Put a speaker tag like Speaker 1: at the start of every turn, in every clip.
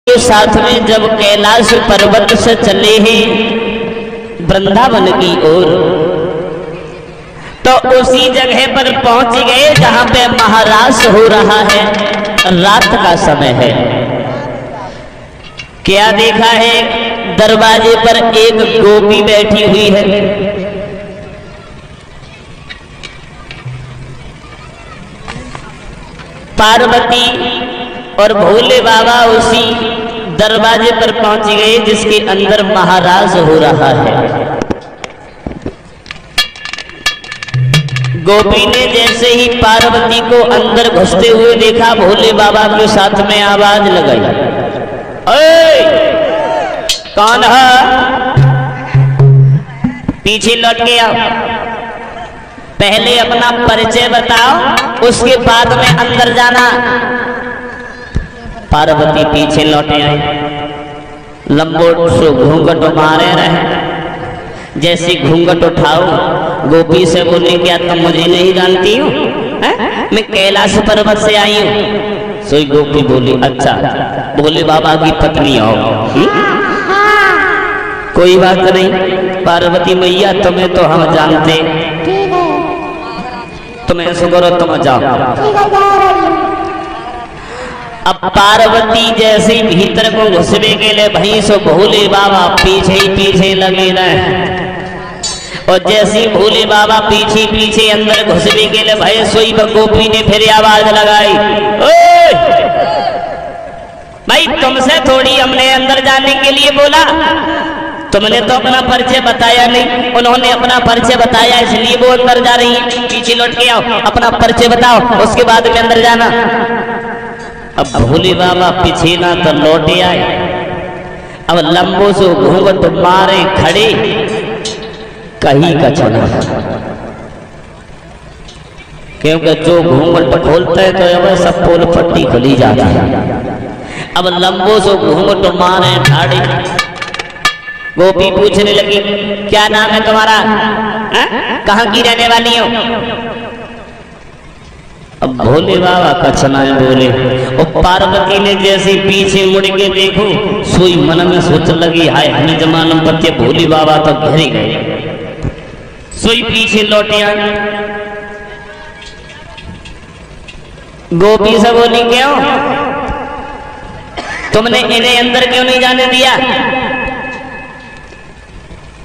Speaker 1: के साथ में जब कैलाश पर्वत से चले हैं वृंदावन की ओर, तो उसी जगह पर पहुंच गए जहां पे महारास हो रहा है। रात का समय है। क्या देखा है? दरवाजे पर एक गोपी बैठी हुई है। पार्वती और भोले बाबा उसी दरवाजे पर पहुंच गए जिसके अंदर महाराज हो रहा है। गोपी ने जैसे ही पार्वती को अंदर घुसते हुए देखा, भोले बाबा के साथ में आवाज लगाई, ओए कौन है? पीछे लौट के आओ, पहले अपना परिचय बताओ, उसके बाद में अंदर जाना। पार्वती पीछे लौटे आई, लंबोट सो घूंघट मारे रहे। जैसे घूंघट उठाओ, गोपी से बोले, क्या तुम मुझे नहीं जानती हो? मैं कैलाश पर्वत से आई हूँ। सोई गोपी बोली, अच्छा भोले बाबा की पत्नी हो? कोई बात नहीं पार्वती मैया, तुम्हें तो हम जानते, तुम्हें शुक्र, तुम जाओ। अब पार्वती जैसे भीतर को घुसने के लिए भई सो भोले बाबा पीछे ही पीछे लगे रहे, और जैसे भोले बाबा पीछे पीछे अंदर घुसने के लिए भय, सोई गोपी ने फिर आवाज लगाई, ओए भाई तुमसे थोड़ी हमने अंदर जाने के लिए बोला, तुमने तो अपना परिचय बताया नहीं। उन्होंने अपना परिचय बताया इसलिए वो अंदर जा रही है। पीछे लौट के आओ, अपना परिचय बताओ, उसके बाद में अंदर जाना। अब भोले बाबा पीछे ना तो लौटे आए। अब लंबो से घूंघट मारे खड़े, कहीं का चला, क्योंकि जो घूंघट खोलता है तो सब पोल पट्टी खुली जाती है। अब लंबो से घूंघट मारे ठाड़े, गोपी पूछने लगी, क्या नाम है तुम्हारा? कहाँ की रहने वाली हो? अब भोले बाबा कछनाए बोले, और पार्वती ने जैसे पीछे मुड़ के देखो, सोई मन में सोच लगी, हाय हमें जमानम पत्ते भोले बाबा तो घरे गए। सोई पीछे लौटे आए। गोपी से बोली, क्यों तुमने इन्हें अंदर क्यों नहीं जाने दिया?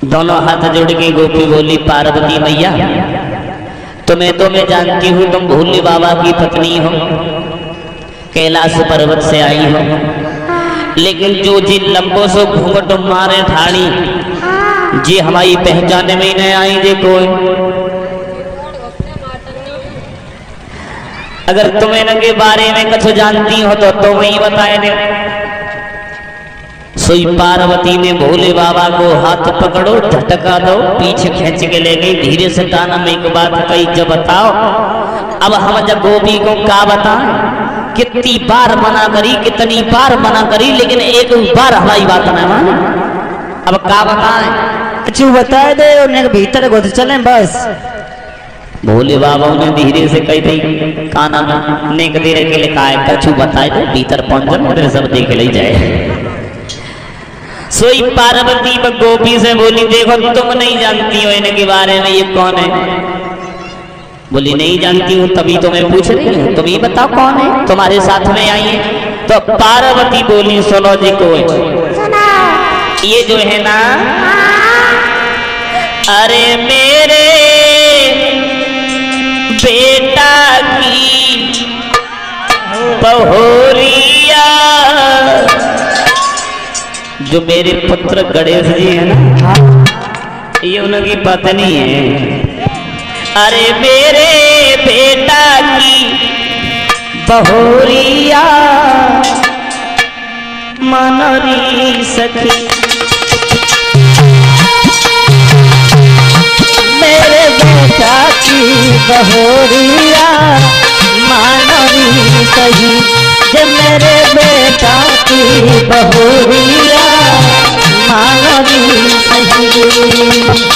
Speaker 1: दोनों हाथ जोड़ के गोपी बोली, पार्वती मैया तुम्हें तो मैं जानती हूँ, तुम भोले बाबा की पत्नी हो, कैलाश पर्वत से आई हो, लेकिन जो जिन लंबों से घूंघट मारे ठाड़ी, जी हमारी पहचान में नहीं आई जे कोई। अगर तुम इनके बारे में कुछ जानती हो तो तुम ही बताए दे। सोई पार्वती ने भोले बाबा को हाथ पकड़ो, झटका दो, पीछे खींच के ले गई। धीरे से काना में एक बात कही, जब बताओ। अब हम जब गोपी को क्या बताएं? कितनी बार मना करी, कितनी बार मना करी, लेकिन एक बार हमारी बात न माने। अब क्या बताएं?
Speaker 2: कुछ बताए दे, उन्हें भीतर घुस चले बस।
Speaker 1: भोले बाबा ने धीरे से कही थी काना में, नेक देर के लिए कहा, कछु बताए दे, भीतर पहुंच जाए, सब देख ले जाए। सोई पार्वती व गोपी से बोली, देखो तुम नहीं जानती हो इनके बारे में, ये कौन है? बोली नहीं जानती हूँ, तभी तो मैं पूछ रही हूँ, तुम ही बताओ कौन है, तुम्हारे साथ में आई है। तो पार्वती बोली, सुनो जी कोई, ये जो है ना, अरे मेरे बेटा की बहुरिया, जो मेरे पुत्र गणेश जी है ना, ये उनकी पत्नी है। अरे मेरे बेटा की बहुरिया, मनोरी सखी,
Speaker 2: मेरे बेटा की बहुरिया, मनोरी सही, जब मेरे बेटा की बहुरिया, मनोरी सही।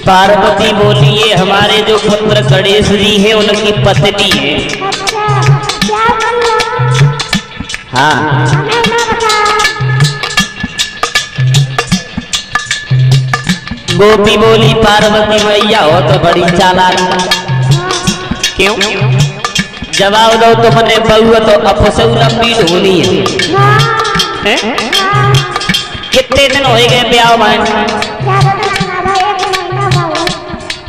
Speaker 1: पार्वती बोली ये हमारे जो पुत्र गणेश जी है उनकी पत्नी है।
Speaker 3: क्या बोल
Speaker 1: हाँ
Speaker 3: हमें ना बता।
Speaker 1: गोपी बोली पार्वती मैया हो तो बड़ी चालाक। क्यों? जवाब दो तुमने बहुआ तो अपसऊ लंबी ढूंढी है। कितने दिन हो गए ब्याह में?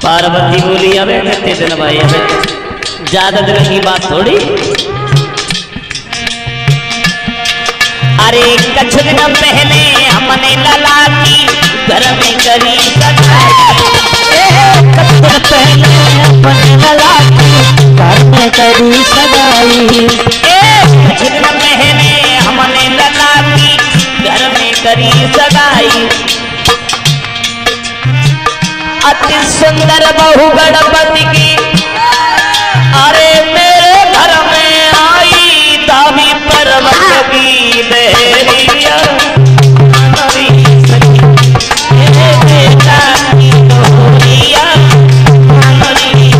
Speaker 1: पार्वती बोली अबे कितने दिन भाई, अबे ज्यादा दिन की बात थोड़ी। अरे कुछ दिन पहले हमने लला की घर में करी
Speaker 2: पहले अपने लला की घर में करी सगाई।
Speaker 1: कुछ दिन पहले हमने लला की घर में करी सगाई। अति सुंदर बहू गणपति की अरे मेरे घर में आई दावी पर्वत की देरिया।
Speaker 2: मेरे बेटा की बहुरिया मानोरी।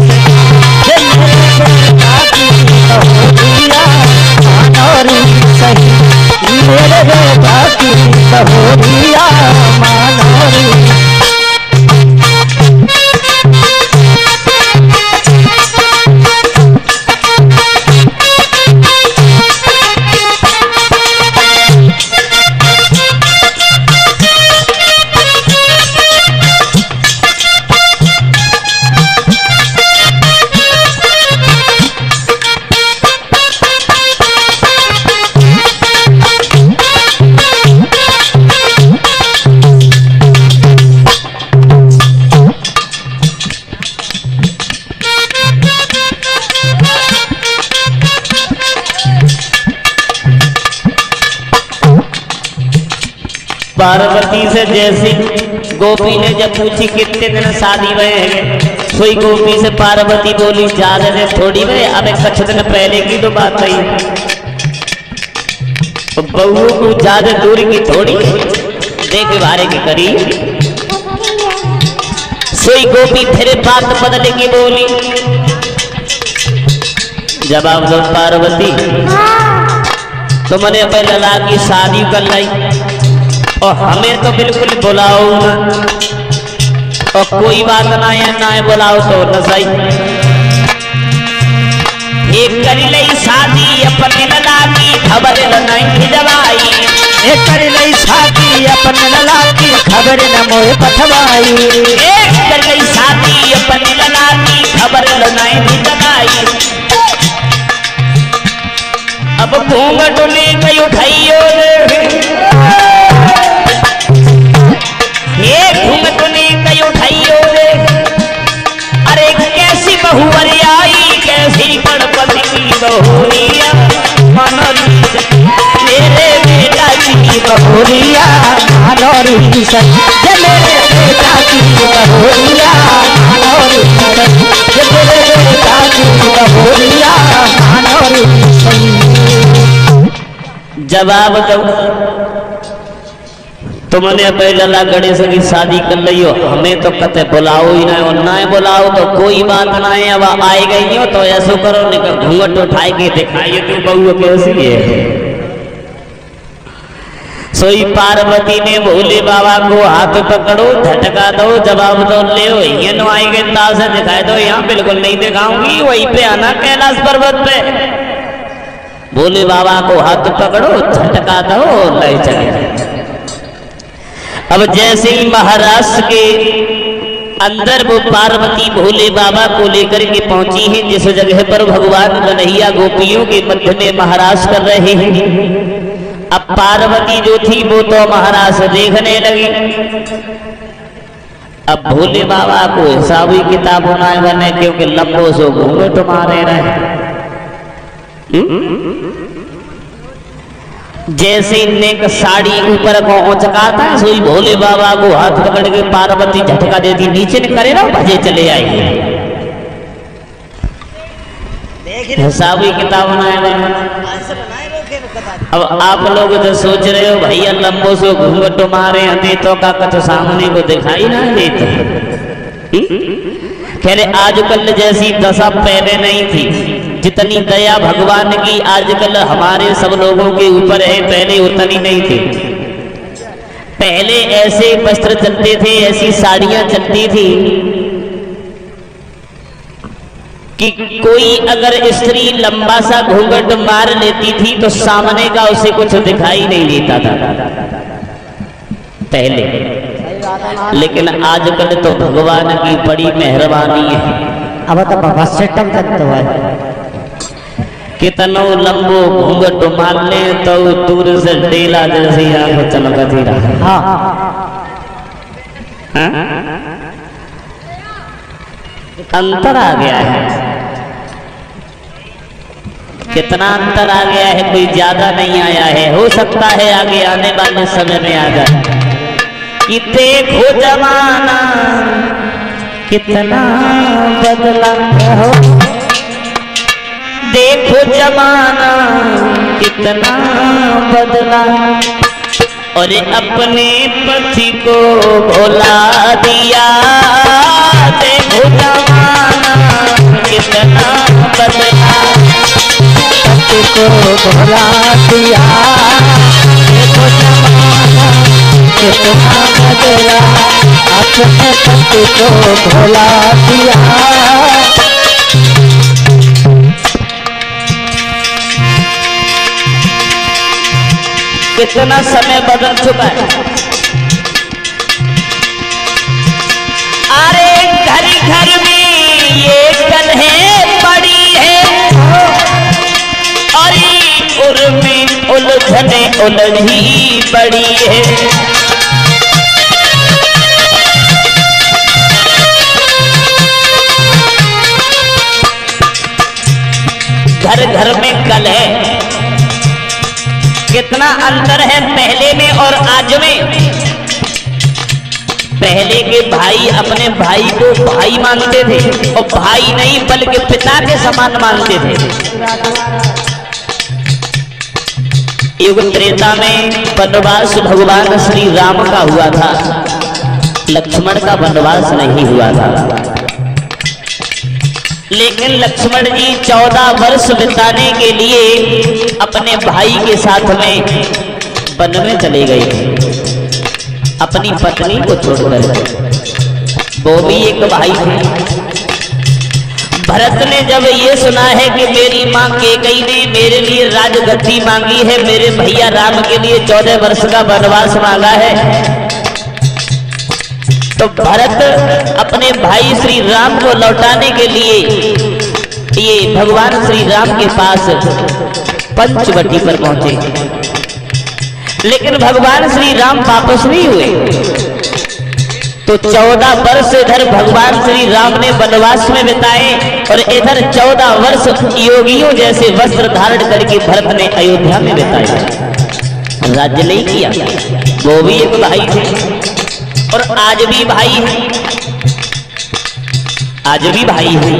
Speaker 1: पार्वती से जैसी गोपी ने जब पूछी कितने दिन शादी में है, सोई गोपी से पार्वती बोली ज्यादा दिन थोड़ी में, अब कुछ दिन पहले की तो बात नहीं। तो बहू को ज्यादा दूर की थोड़ी देख बारे की करी। सोई गोपी फिर बात बदले की बोली। जवाब दो पार्वती तुमने अपने लला की शादी कर लाई और हमें तो बिल्कुल बुलाओ ना, और कोई बात ना है ना है बुलाओ तो न सही। एक कर लई शादी अपने लला की खबर नहीं जवाई।
Speaker 2: एक कर लई शादी अपने लला की खबर न मोए पठवाई।
Speaker 1: एक कर लई शादी अपने लला की खबर नहीं जवाई। अब घूंघट लेके उठाइयो ये घूंघट लेके उठाइयो रे। अरे कैसी बहू आई कैसी गणपति की बहुरिया मेरे बेटा की
Speaker 2: बहुरिया मानोरी मेरे बेटा की बहुरिया मानोरी मेरे बेटा की बहुरिया मानोरी।
Speaker 1: जवाब दो तुमने अपने लला गणेश की शादी कर ली हो, हमें तो कते बुलाओ ही ना, और ना बुलाओ तो कोई बात ना है। अब आए गई हो तो ऐसा करो निकल घूंघट उठाए के दिखाइए तू बहू कैसी है। सोई पार्वती ने भोले बाबा को हाथ पकड़ो झटका दो। जवाब दो ले ये नो आए गए ताल से दिखाई दो। यहाँ बिल्कुल नहीं दिखाऊंगी, वहीं पे आना कैलाश पर्वत पे। भोले बाबा को हाथ पकड़ो झटका दो ले चले। अब जैसे ही महाराष्ट्र के अंदर वो पार्वती भोले बाबा को लेकर के पहुंची है, जिस जगह पर भगवान कन्हैया गोपियों के मध्य में महाराज कर रहे हैं। अब पार्वती जो थी वो तो महाराज देखने लगी। अब भोले बाबा को हिसाबी किताब होना बने, क्योंकि लंबो सो घूंघट मारे रहे। जैसे नेक साड़ी ऊपर को उचकाता है, सोई भोले बाबा को हाथ पकड़ के पार्वती झटका देती नीचे न करे ना भजे चले आई। हिसाबी किताब अब आप लोग जो सोच रहे हो भैया लंबो से घूंघट मारे हते तो का कछ सामने को दिखाई ना देता। कह रहे आजकल जैसी दशा पहले नहीं थी, जितनी दया भगवान की आजकल हमारे सब लोगों के ऊपर है, पहले उतनी नहीं थी। पहले ऐसे वस्त्र चलते थे, ऐसी साड़ियां चलती थी कि कोई अगर स्त्री लंबा सा घूंघट मार लेती थी तो सामने का उसे कुछ दिखाई नहीं देता था पहले। लेकिन आजकल तो भगवान की बड़ी मेहरबानी है,
Speaker 2: अब तो भस्टम तक तो है,
Speaker 1: कितनो लंबो घूंघट मार ले तो दूर से डेला जैसी आंख चमकती रहा। हाँ? अंतर आ गया है, कितना अंतर आ गया है, कोई ज्यादा नहीं आया है, हो सकता है आगे आने वाले समय में आ जाए। कि देखो जमाना कितना बदला हो, देखो जमाना कितना बदला, और अपने पति को भुला दिया। देखो जमाना कितना बदला, पति को भुला दिया। देखो जमाना कितना बदला, अपने पति को भुला दिया। कितना समय बदल चुका है। अरे घर घर में ये कलह पड़ी है, और उनमें उलझने उलझी पड़ी है। घर घर में कलह, कितना अंतर है पहले में और आज में। पहले के भाई अपने भाई को भाई मानते थे, और भाई नहीं बल्कि पिता के समान मानते थे। युग त्रेता में वनवास भगवान श्री राम का हुआ था, लक्ष्मण का वनवास नहीं हुआ था। लेकिन लक्ष्मण जी 14 वर्ष बिताने के लिए अपने भाई के साथ में वन में चले गए, अपनी पत्नी को छोड़कर। वो भी एक भाई थे। भरत ने जब ये सुना है कि मेरी मां कैकेयी ने मेरे लिए राजगद्दी मांगी है, मेरे भैया राम के लिए 14 वर्ष का वनवास मांगा है, तो भरत अपने भाई श्री राम को लौटाने के लिए ये भगवान श्री राम के पास पंचवटी पर पहुंचे। लेकिन भगवान श्री राम वापस नहीं हुए, तो 14 वर्ष इधर भगवान श्री राम ने वनवास में बिताए, और इधर 14 वर्ष योगियों जैसे वस्त्र धारण करके भरत ने अयोध्या में बिताए। राज्य नहीं किया। वो भी एक भाई थे, और आज भी भाई है, आज भी भाई है।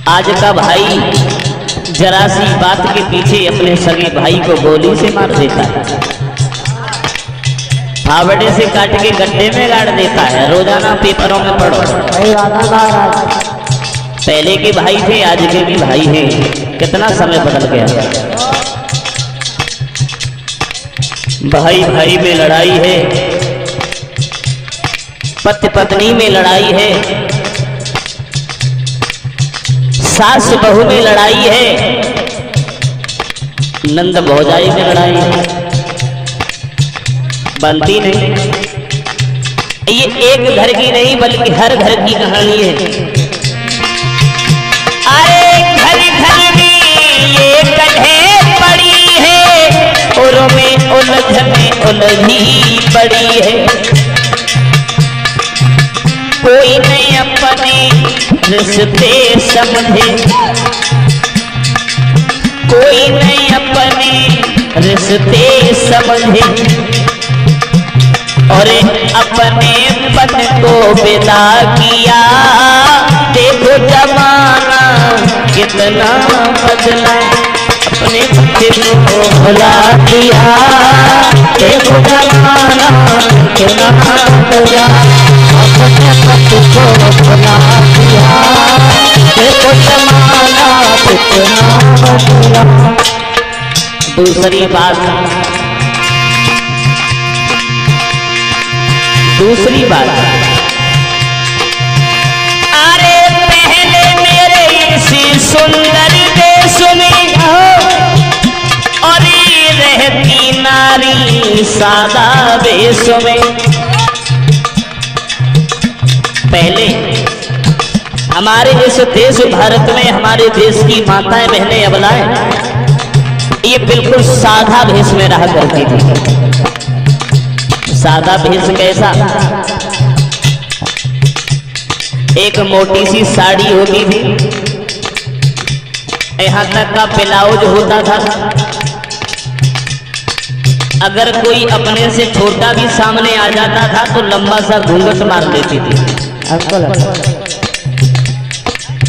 Speaker 1: आज का भाई जरा सी बात के पीछे अपने सगे भाई को गोली से मार देता है, फावड़े से काट के गड्ढे में गाड़ देता है। रोजाना पेपरों में पढ़ो। पहले के भाई थे, आज के भी भाई हैं। कितना समय बदल गया। भाई भाई में लड़ाई है, पति पत्नी में लड़ाई है, सास बहू में लड़ाई है, नंद भौजाई में लड़ाई है, बनती नहीं। ये एक घर की नहीं बल्कि हर घर की कहानी है। अरे घर घर में ये कलह पड़ी है, और में उलझने उलझी पड़ी है। कोई नहीं अपने रिश्ते समझे, कोई नहीं अपने रिश्ते समझे, और अपने पन को विदा किया। देखो जमाना कितना बदला, अपने पति को भुला दिया। देखो जमाना कितना
Speaker 2: बदला अपने पति को भुला दिया, देखो जमाना कितना बदला।
Speaker 1: दूसरी बात, अरे पहले मेरे इसी सुंदर देश में और ये रहती नारी सादा वेश में। पहले हमारे इस देश भारत में हमारे देश की माताएं बहनें अबलाएं ये बिल्कुल सादा भेष में रहा करती थी। सादा भेष कैसा? एक मोटी सी साड़ी होती थी, यहाँ तक का ब्लाउज होता था। अगर कोई अपने से छोटा भी सामने आ जाता था तो लंबा सा घूंघट मार देती थी,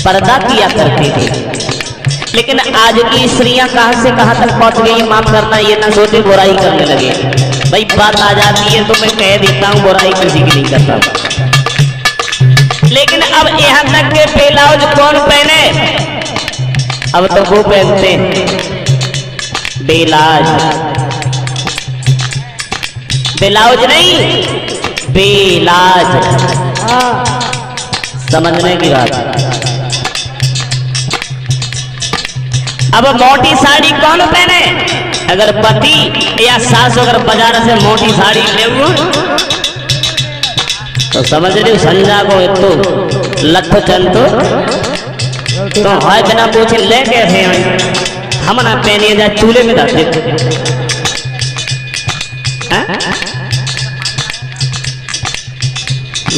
Speaker 1: पर्दा किया करती थी। लेकिन आज की स्त्रियां कहां से कहां तक पहुंच गई, माफ करना ये ना सोचे बुराई करने लगे। भाई बात आ जाती है तो मैं कह देता हूं, बुराई किसी की नहीं करता। लेकिन अब यहां तक के ब्लाउज कौन पहने? अब तो वो पहनते हैं बेलाज, ब्लाउज नहीं बेलाज। समझने की बात। अब मोटी साड़ी कौन पहने? अगर पति या सास अगर बाजार से मोटी साड़ी ले तो समझ रहे संजा को एक तो लठ चंतो तो है बिना पूछे ले कैसे हम ना पहनिए जा चूल्हे में डाल देते।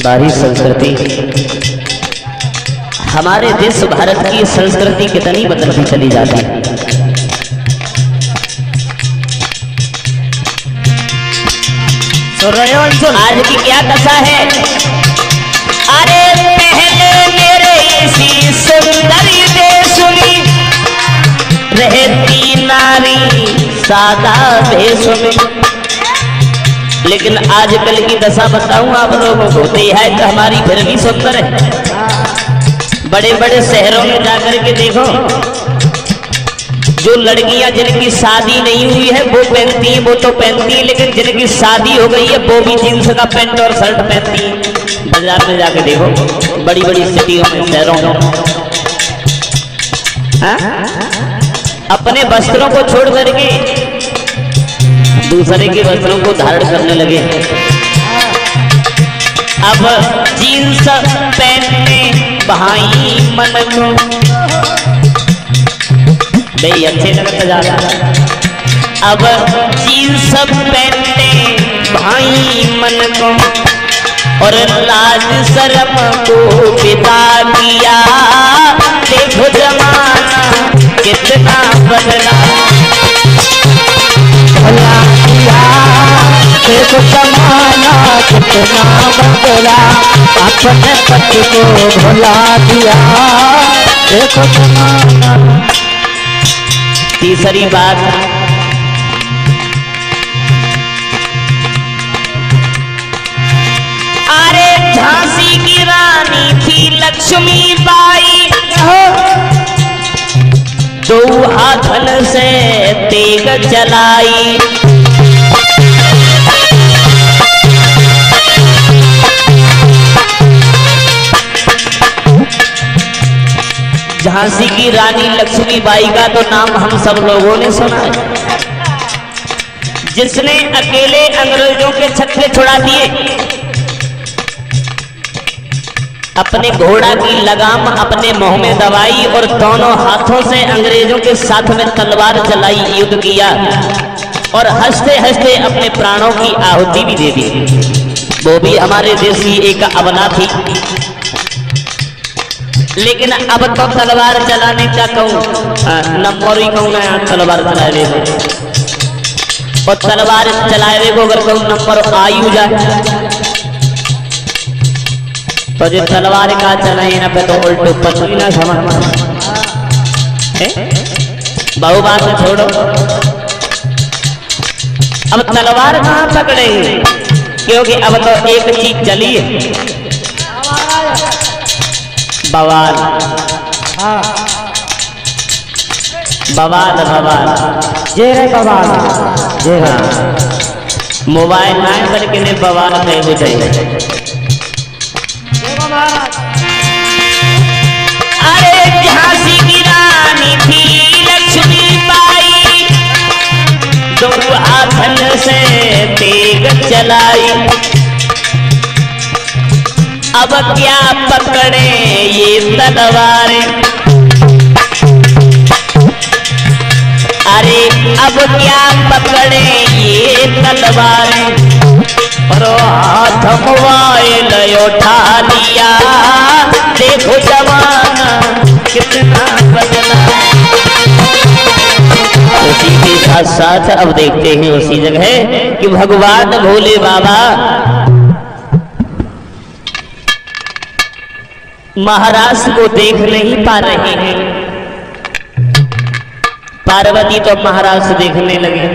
Speaker 1: बारी संस्कृति, हमारे देश भारत की संस्कृति कितनी बदलती चली जाती है। आज की क्या दशा है? अरे पहले मेरे इसी सुंदर देश में रहती नारी सादा भेष में। लेकिन आजकल की दशा बताऊं आप लोगों को, तो यह है कि हमारी फिर भी सुंदर है। बड़े बड़े शहरों में जाकर के देखो, जो लड़कियां जिनकी शादी नहीं हुई है वो पहनती हैं, वो तो पहनती हैं, लेकिन जिनकी शादी हो गई है वो भी जींस का पैंट और शर्ट पहनती हैं। बाजार में जाके देखो, बड़ी बड़ी सिटियों में, शहरों में अपने वस्त्रों को छोड़ करके दूसरे के वस्त्रों को धारण करने लगे। अब जींस पहनने भाई मन को भाई अच्छे लगता जाता। अब जींस पहनने भाई मन को और लाज शर्म को बिता दिया, देखो जमाना कितना बदला।
Speaker 2: भुला दिया, देखो जमाना कितना बदला, अपने पति को भुला दिया, देखो जमाना।
Speaker 1: तीसरी बात, अरे झांसी की रानी थी लक्ष्मीबाई, दो हाथन से तेग चलाई। झांसी की रानी लक्ष्मीबाई का तो नाम हम सब लोगों ने सुना है, जिसने अकेले अंग्रेजों के छक्के छुड़ा दिए, अपने घोड़ा की लगाम अपने मुंह में दबाई और दोनों हाथों से अंग्रेजों के साथ में तलवार चलाई, युद्ध किया और हंसते हंसते अपने प्राणों की आहुति भी दे दी। वो भी हमारे देश की एक अबला थी। लेकिन अब तो तलवार चलाने का कहूँ नंबर ही कहूँ ना, तलवार चलाए और तलवार चलाए को अगर कहूँ नंबर आयु जाए तो जो तलवार का चलाए ना पे तो उल्टो पछुई ना समझ। बहु बात छोड़ो, अब तलवार कहाँ पकड़ेंगे? क्योंकि अब तो एक चीज चली है, बवाल बवाल बवाल
Speaker 2: जे रे बवाल जे रे
Speaker 1: मोबाइल ना करके ने बवाल में हो जाए। अरे झांसी की रानी थी लक्ष्मी बाई, दो आसन से तेग चलाई, अब क्या पकड़े ये तलवारें, अरे अब क्या पकड़े ये तलवारें, और हाथ मोबाइल उठा लिया, देखो जमाना कितना बदला। उसी के साथ साथ अब देखते हैं उसी जगह कि भगवान भोले बाबा महाराज को देख नहीं पा रहे हैं। पार्वती तो महाराज से देखने लगे।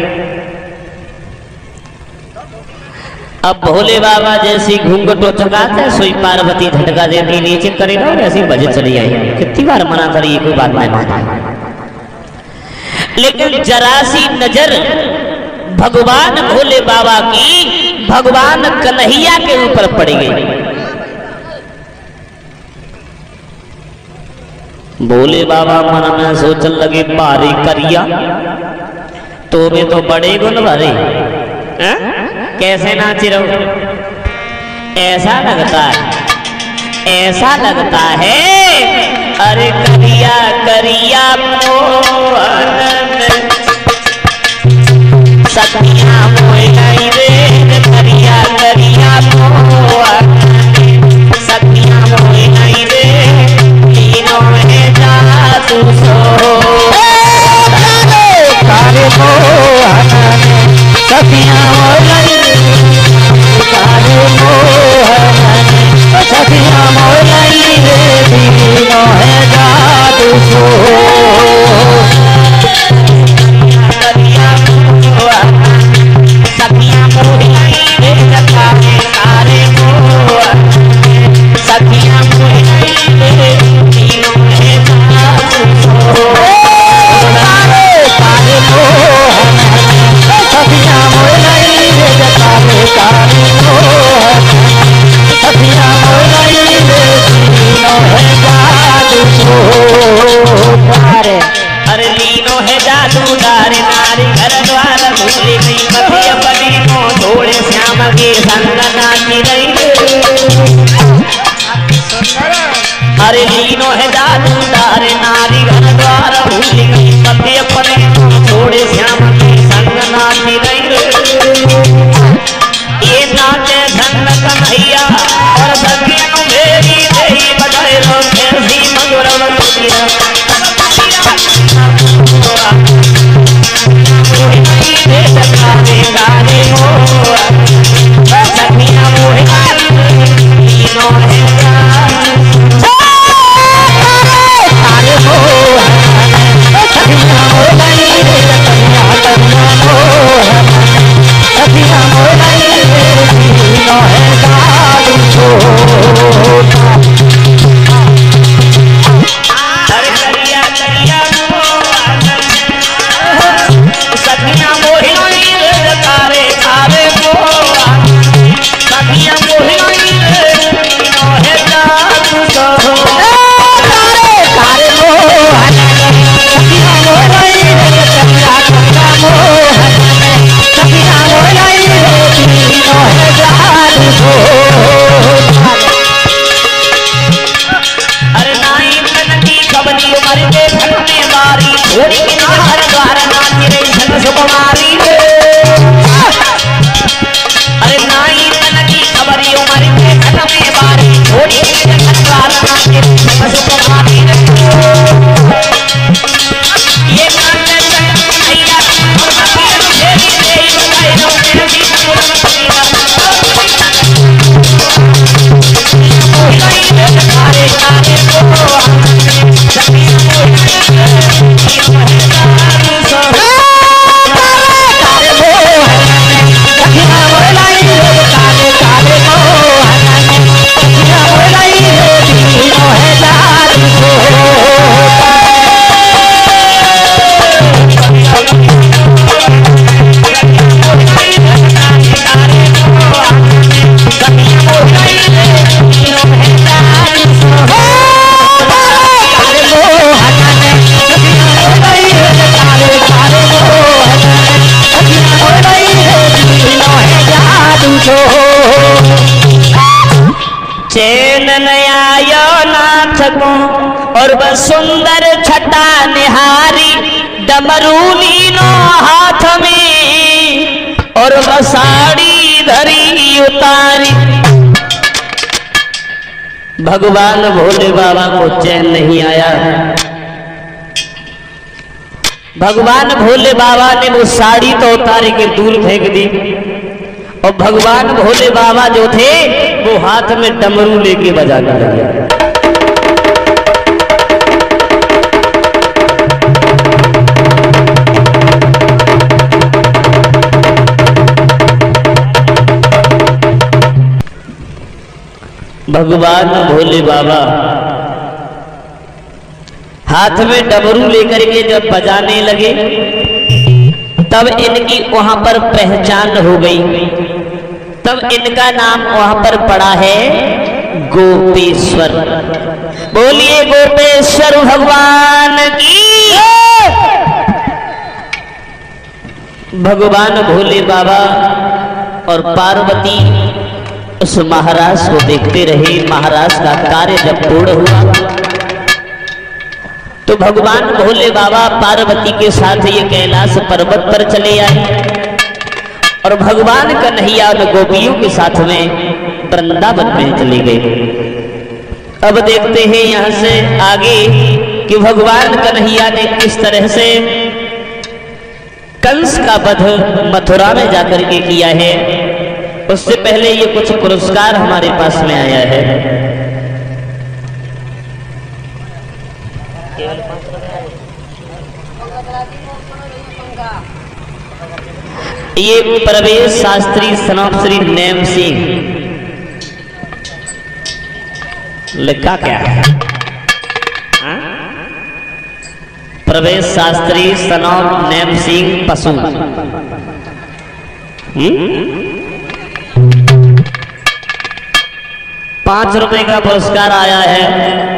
Speaker 1: अब भोले बाबा जैसी घूंघट चकाते सोई पार्वती झटका देती नीचे करेगा और ऐसी बजे चली आई। कितनी बार मना करी कोई बात नहीं माना, लेकिन जरा सी नजर भगवान भोले बाबा की भगवान कन्हैया के ऊपर पड़ गई। भोले बाबा मन में सोचने लगे बारी करिया तो वे तो बड़े गुण भरे, कैसे नाच रहो। ऐसा लगता है अरे करिया करिया मोहन सखिया मोहन रे, करिया करिया मोहन सखिया मोहन रे, तीनों है जादू सो
Speaker 2: कारे मोहन सखिया मोहन, कारे मोहन सखिया मोहन रे, तीनों है जादू सो।
Speaker 1: करिया मोहन सखिया मोहन रे, कारे मोहन सखिया मोहन रे, तीनों है जादू सो।
Speaker 2: कारे मोहन सखिया मोहन रे, कारे कारे मोहन सखिया मोहन रे, तीनों है जादू सो।
Speaker 1: अरे लीनो है जादूदार नारी घर द्वार भूली गई, कभी अपनी को छोड़े श्याम के संग नाची रही। अरे लीनो है जादूदार नारी घर द्वार भूली गई, कभी अपने को छोड़े श्याम के संग नाची रही। ये नाचे धन कन्हैया और सखियों मेरी देही बजाए लो कैसी मधुर मधुरिया। सुंदर छटा निहारी डमरू लीनो हाथ में और साड़ी धरी उतारी। भगवान भोले बाबा को चैन नहीं आया। भगवान भोले बाबा ने वो साड़ी तो उतार के दूर फेंक दी और भगवान भोले बाबा जो थे वो हाथ में डमरू लेके बजाने लगे। भगवान भोले बाबा हाथ में डमरू लेकर के जब बजाने लगे तब इनकी वहां पर पहचान हो गई। तब इनका नाम वहां पर पड़ा है गोपेश्वर। बोलिए गोपेश्वर भगवान की। भगवान भोले बाबा और पार्वती उस महाराज को देखते रहे। महाराज का कार्य जब पूर्ण हुआ तो भगवान भोले बाबा पार्वती के साथ ये कैलाश पर्वत पर चले आए और भगवान कन्हैया और गोपियों के साथ में वृंदावन में चले गए। अब देखते हैं यहां से आगे कि भगवान कन्हैया ने किस तरह से कंस का वध मथुरा में जाकर के किया है। उससे पहले ये कुछ पुरस्कार हमारे पास में आया है। ये प्रवेश शास्त्री सनम श्री नेम सिंह लिखा क्या है? प्रवेश शास्त्री सनम नेम सिंह पशु। 5 रुपए का पुरस्कार आया है।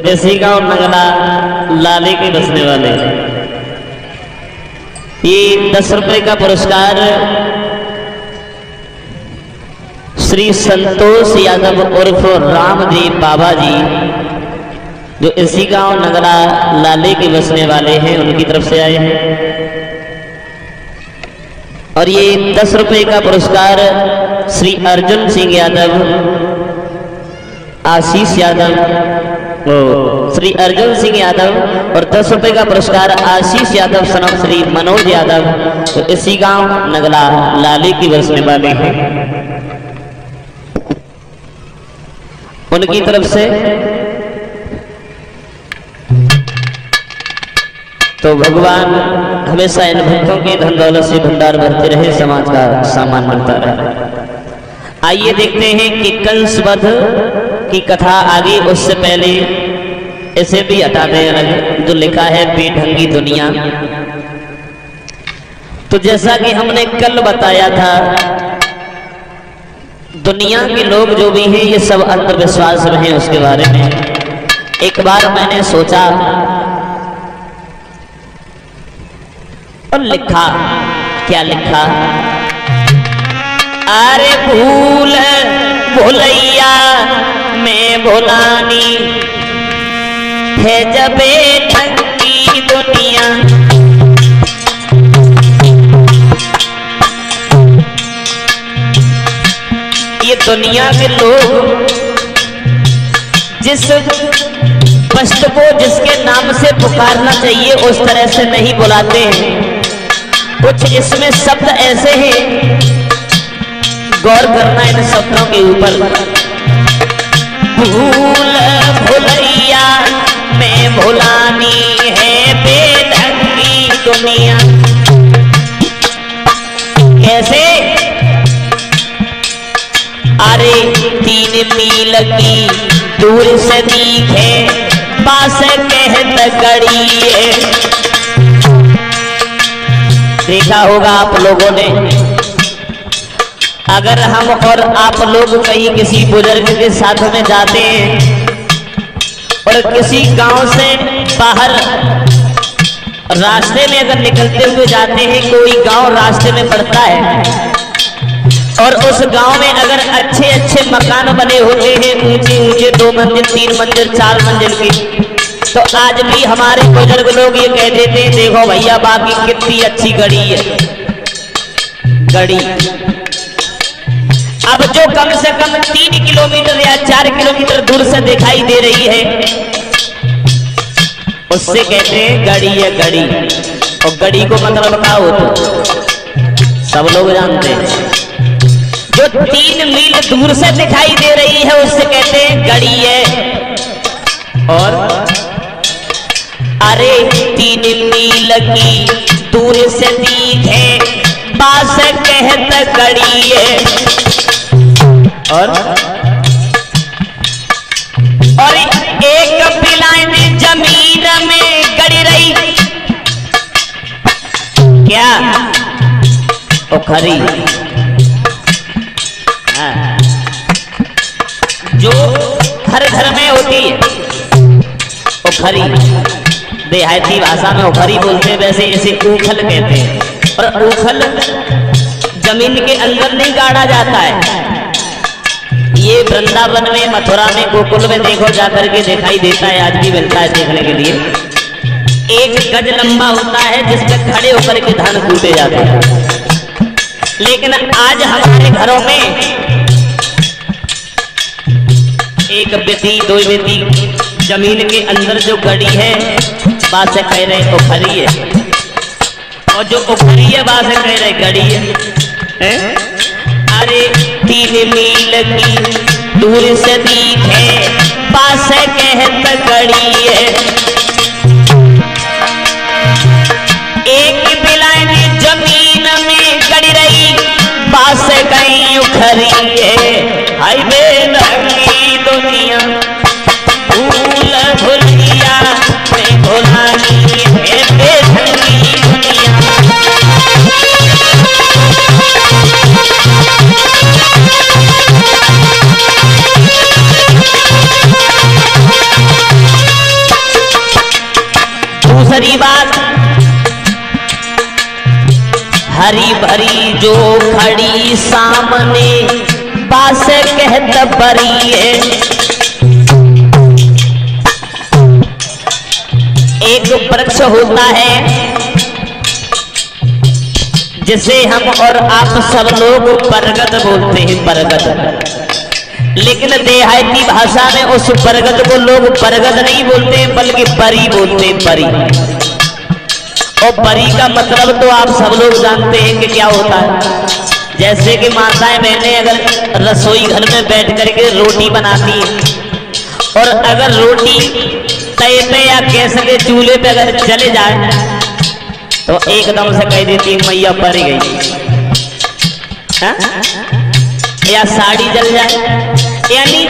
Speaker 1: ऐसी गांव नगला लाले के बसने वाले। ये 10 रुपए का पुरस्कार श्री संतोष यादव उर्फ रामदेव बाबा जी जो इसी गांव नगला लाले के बसने वाले हैं उनकी तरफ से आए हैं। और ये 10 रुपए का पुरस्कार श्री अर्जुन सिंह यादव, आशीष यादव, श्री अर्जुन सिंह यादव और 10 रुपए का पुरस्कार आशीष यादव सनम श्री मनोज यादव तो इसी गांव नगला लाले की बसने वाले हैं उनकी तरफ से। तो भगवान हमेशा इन भक्तों के धन दौलत से भंडार भरते रहे, समाज का सामान बनता रहे। आइए देखते हैं कि कंस वध की कथा आगे। उससे पहले इसे भी हटा दें जो लिखा है बेढंगी दुनिया। तो जैसा कि हमने कल बताया था दुनिया के लोग जो भी हैं ये सब अंधविश्वास में हैं। उसके बारे में एक बार मैंने सोचा और लिखा। क्या लिखा? अरे भूल भुलैया में भुलानी है जब बेढंगी दुनिया। ये दुनिया के लोग जिस वस्तु को जिसके नाम से पुकारना चाहिए उस तरह से नहीं बुलाते हैं। कुछ इसमें शब्द ऐसे हैं, गौर करना इन शब्दों के ऊपर। भूल भुलैया में भुलानी है बेढंगी दुनिया। कैसे? अरे 3 मील की दूर से दिखे पास कहत गड़ी। देखा होगा आप लोगों ने, अगर हम और आप लोग कहीं किसी बुजुर्ग के साथ में जाते हैं और किसी गांव से बाहर रास्ते में अगर निकलते हुए जाते हैं, कोई गांव रास्ते में पड़ता है और उस गांव में अगर अच्छे अच्छे मकान बने होते हैं, ऊंचे ऊंचे 2 मंजिल 3 मंजिल 4 मंजिल के, तो आज भी हमारे बुजुर्ग लोग ये कहते थे, देखो भैया बाप की कितनी अच्छी गड़ी है। गड़ी अब जो कम से कम 3 किलोमीटर या 4 किलोमीटर दूर से दिखाई दे रही है, उससे कहते हैं गड़ी है गड़ी। और गड़ी को मतलब क्या होता सब लोग जानते हैं। जो 3 मील दूर से दिखाई दे रही है उससे कहते हैं गड़ी है। और अरे 3 मील की दूर से दिखे पास कहत गड़ी है। और एक बिलाइन जमीन में गड़ी रही क्या ओखरी, जो हर घर में होती है ओखरी, देहाती भाषा में ओखरी बोलते हैं, वैसे इसे ऊखल कहते हैं। और ऊखल जमीन के अंदर नहीं गाड़ा जाता है, ये वृंदावन में मथुरा में गोकुल में देखो जाकर के दिखाई देता है, आज भी मिलता है देखने के लिए। 1 गज लंबा होता है जिसमें खड़े होकर के धान कूटे जाते हैं। लेकिन आज हमारे घरों में 1 बेटी 2 बेटी जमीन के अंदर जो गड़ी है बात से कह रहे ओखरी है, और जो ओखरी है बात से कह रहे गड़ी है। अरे 3 मील की दूर से दिखे पास कहत गड़ी है। एक बिलाइन जमीन में गड़ी रही पास कहीं उखरी है। हाईवे लगी दुनिया भूल भुलिया में भुलानी है बेढंगी दुनिया। दूसरी बात, हरी भरी जो खड़ी सामने पास कहत बरी है। एक वृक्ष होता है जिसे हम और आप सब लोग बरगद बोलते हैं, बरगद। लेकिन देहाती भाषा में उस बरगद को लोग बरगद नहीं बोलते बल्कि परी बोलते हैं, परी। और परी का मतलब तो आप सब लोग जानते हैं कि क्या होता है। जैसे कि माताएं बहनें अगर रसोई घर में बैठ करके रोटी बनाती हैं, और अगर रोटी तवे पे या गैस के चूल्हे पे अगर चले जाए तो एकदम से कह देती है मैया पर गई। या साड़ी जल जाए, यानी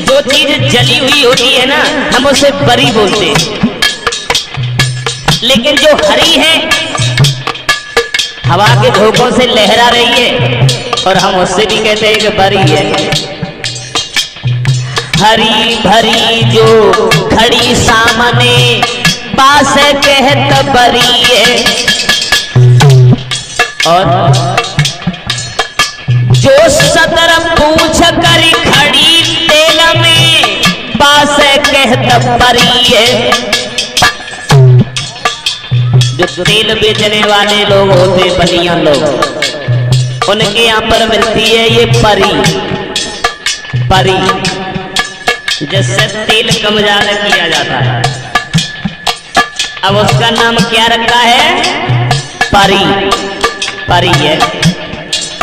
Speaker 1: जो चीज जली हुई होती है ना हम उसे बरी बोलते हैं। लेकिन जो हरी है हवा के झोंकों से लहरा रही है और हम उससे भी कहते हैं कि बरी है। हरी भरी जो खड़ी सामने पास कहत बरी है। और जो सदर पूछ कर खड़ी तेल में पास कहत बरी है। जो तेल बेचने वाले लोग होते बनिया लोग, उनके यहाँ पर मिलती है ये परी, परी जिससे तेल कम ज्यादा किया जाता है। अब उसका नाम क्या रखा है? परी। परी है,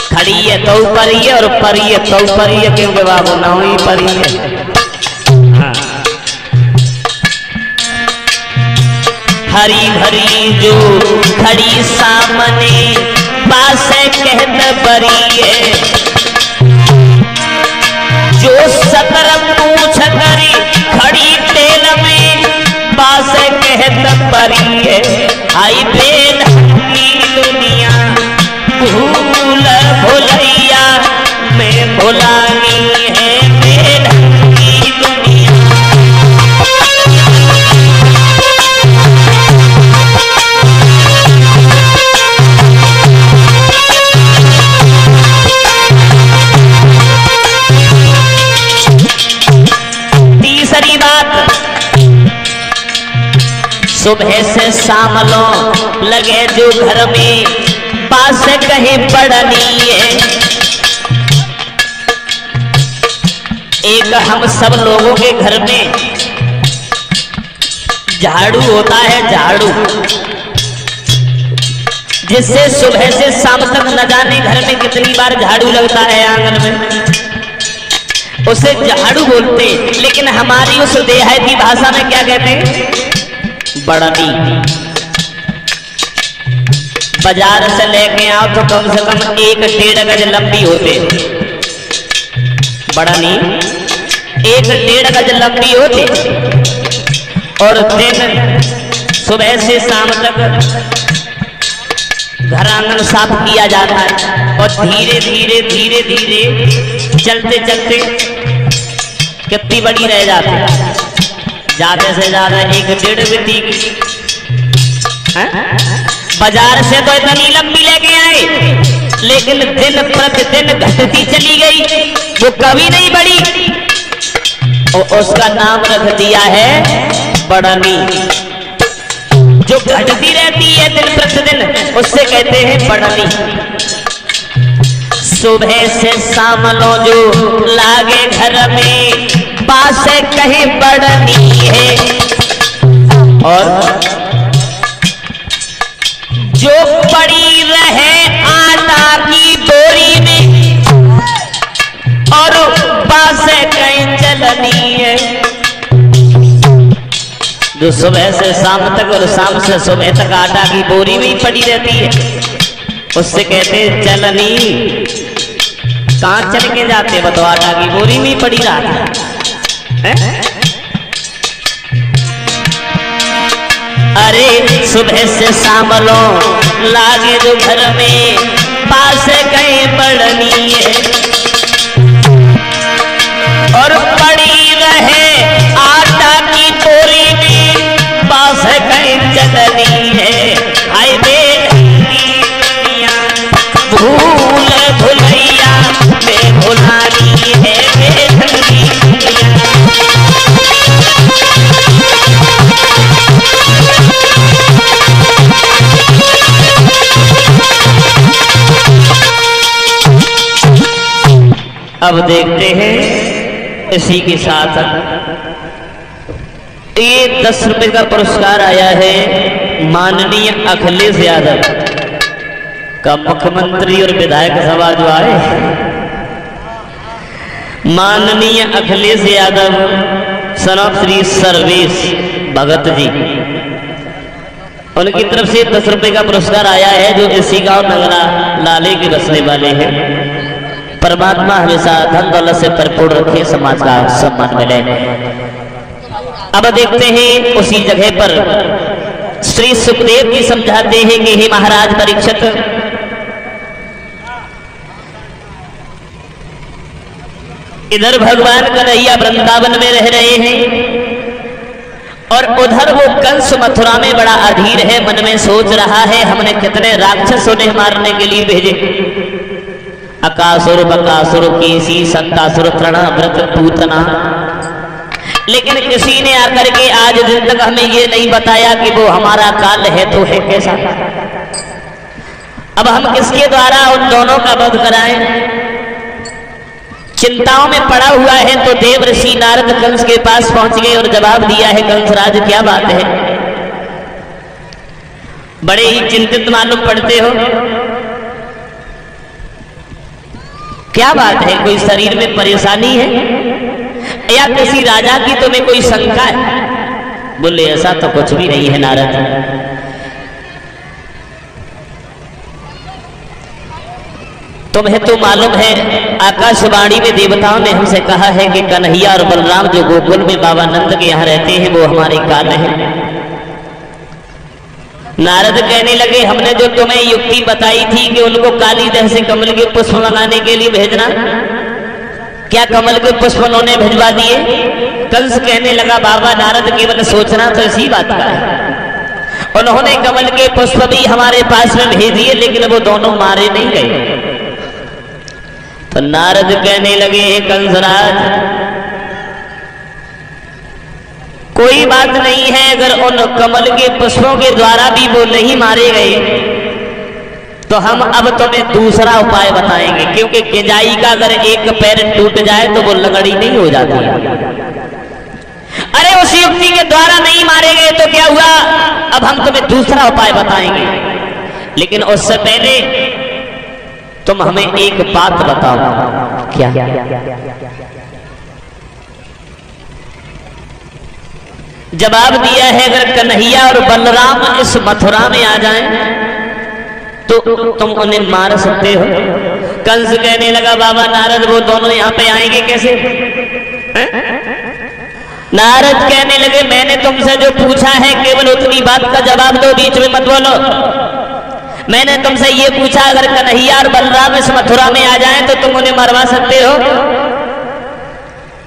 Speaker 1: खड़ी है तो परी है, और परी है तो परी है, क्योंकि बाबू ना ही परी है। हाँ। हरी भरी जो खड़ी सामने पास कहत बरी है। जो सतर पूछ करी खड़ी तेल में पास कहत बरी है। आई बेल की दुनिया भूल भुलैया में भुलानी है बेल की दुनिया। कितनी बात, सुबह से शाम लो लगे जो घर में, पास कहीं पड़नी है। एक हम सब लोगों के घर में झाड़ू होता है, झाड़ू, जिससे सुबह से शाम तक न जाने घर में कितनी बार झाड़ू लगता है आंगन में, उसे झाड़ू बोलते। लेकिन हमारी उस देहाती भाषा में क्या कहते हैं? बड़नी। बाजार से लेके आओ तो कम से कम 1-1.5 गज लंबी होते, बड़नी 1-1.5 गज लंबी होती। और दिन सुबह से शाम तक घर आंगन साफ किया जाता है, और धीरे धीरे धीरे धीरे चलते चलते कितनी बड़ी रह जाती है, ज्यादा से ज्यादा 1-1.5 बिती। बाजार से तो इतनी लंबी लेके आए, लेकिन दिन प्रतिदिन घटती चली गई, वो कभी नहीं बढ़ी, और उसका नाम रख दिया है बड़नी। जो घटती रहती है दिन प्रतिदिन, उससे कहते हैं बड़नी। सुबह से शाम लो जो लागे घर में, पास कहीं बड़नी है। और जो पड़ी रहे आटा की बोरी में, और पास कहीं चलनी है। जो सुबह से शाम तक और शाम से सुबह तक आटा की बोरी में ही पड़ी रहती है, उससे कहते चलनी। कहां चल के जाते बताओ? आटा की बोरी में ही पड़ी रहती है। अरे सुबह से शाम लो लागे जो घर में, पास कहीं पड़नी है। और पड़ी रहे आटा की बोरी में, पास कहीं चलनी है। हाय भूल भुलैया में भुलानी है बेधंगी दुनिया। अब देखते हैं इसी के साथ ये 10 रुपए का पुरस्कार आया है माननीय अखिलेश यादव का, मुख्यमंत्री और विधायक सभा जो आए, माननीय अखिलेश यादव सन ऑफ श्री सर्वेश भगत जी, उनकी तरफ से 10 रुपए का पुरस्कार आया है, जो इसी गांव नगरा लाले के बसने वाले हैं। परमात्मा हमेशा धन दौलत से भरपूर रखे, समाज का सम्मान मिले। अब देखते हैं उसी जगह पर श्री सुखदेव जी समझाते हैं कि हे महाराज परीक्षित, इधर भगवान कन्हैया वृंदावन में रह रहे हैं, और उधर वो कंस मथुरा में बड़ा अधीर है, मन में सोच रहा है हमने कितने राक्षस उन्हें मारने के लिए भेजे, अकासुर बकासुर केसी संतासुर तृणा व्रत पूतना, लेकिन किसी ने आकर के आज दिन तक हमें ये नहीं बताया कि वो हमारा काल है तो है कैसा। अब हम किसके द्वारा उन दोनों का वध कराएं? चिंताओं में पड़ा हुआ है तो देव ऋषि नारद कंस के पास पहुंच गए और जवाब दिया है, कंसराज क्या बात है? बड़े ही चिंतित मालूम पड़ते हो, क्या बात है? कोई शरीर में परेशानी है या किसी राजा की तुम्हें कोई शंका है? बोले ऐसा तो कुछ भी नहीं है नारद, तुम्हें तो मालूम है आकाशवाणी में देवताओं ने हमसे कहा है कि कन्हैया और बलराम जो गोकुल में बाबा नंद के यहाँ रहते हैं वो हमारे काल हैं। नारद कहने लगे हमने जो तुम्हें युक्ति बताई थी कि उनको काली दह से कमल के पुष्प मंगाने के लिए भेजना, क्या कमल के पुष्प उन्होंने भिजवा दिए? कंस कहने लगा बाबा नारद केवल सोचना तो इसी बात का है, उन्होंने कमल के पुष्प भी हमारे पास में भेज दिए, लेकिन वो दोनों मारे नहीं गए। तो नारद कहने लगे कंसराज कोई बात नहीं है, अगर उन कमल के पुष्पों के द्वारा भी वो नहीं मारे गए तो हम अब तुम्हें दूसरा उपाय बताएंगे, क्योंकि किंजाई का अगर एक पैर टूट जाए तो वो लगड़ी नहीं हो जाती। अरे उस युक्ति के द्वारा नहीं मारे गए तो क्या हुआ, अब हम तुम्हें दूसरा उपाय बताएंगे, लेकिन उससे पहले तुम हमें एक बात बताओ। क्या? जवाब दिया है, अगर कन्हैया और बलराम इस मथुरा में आ जाएं तो तुम उन्हें मार सकते हो। कंस कहने लगा, बाबा नारद वो दोनों यहाँ पे आएंगे कैसे? नारद कहने लगे, मैंने तुमसे जो पूछा है केवल उतनी बात का जवाब दो, बीच में मत बोलो। मैंने तुमसे ये पूछा, अगर कन्हैया और बलराम इस मथुरा में आ जाएं तो तुम उन्हें मरवा सकते हो?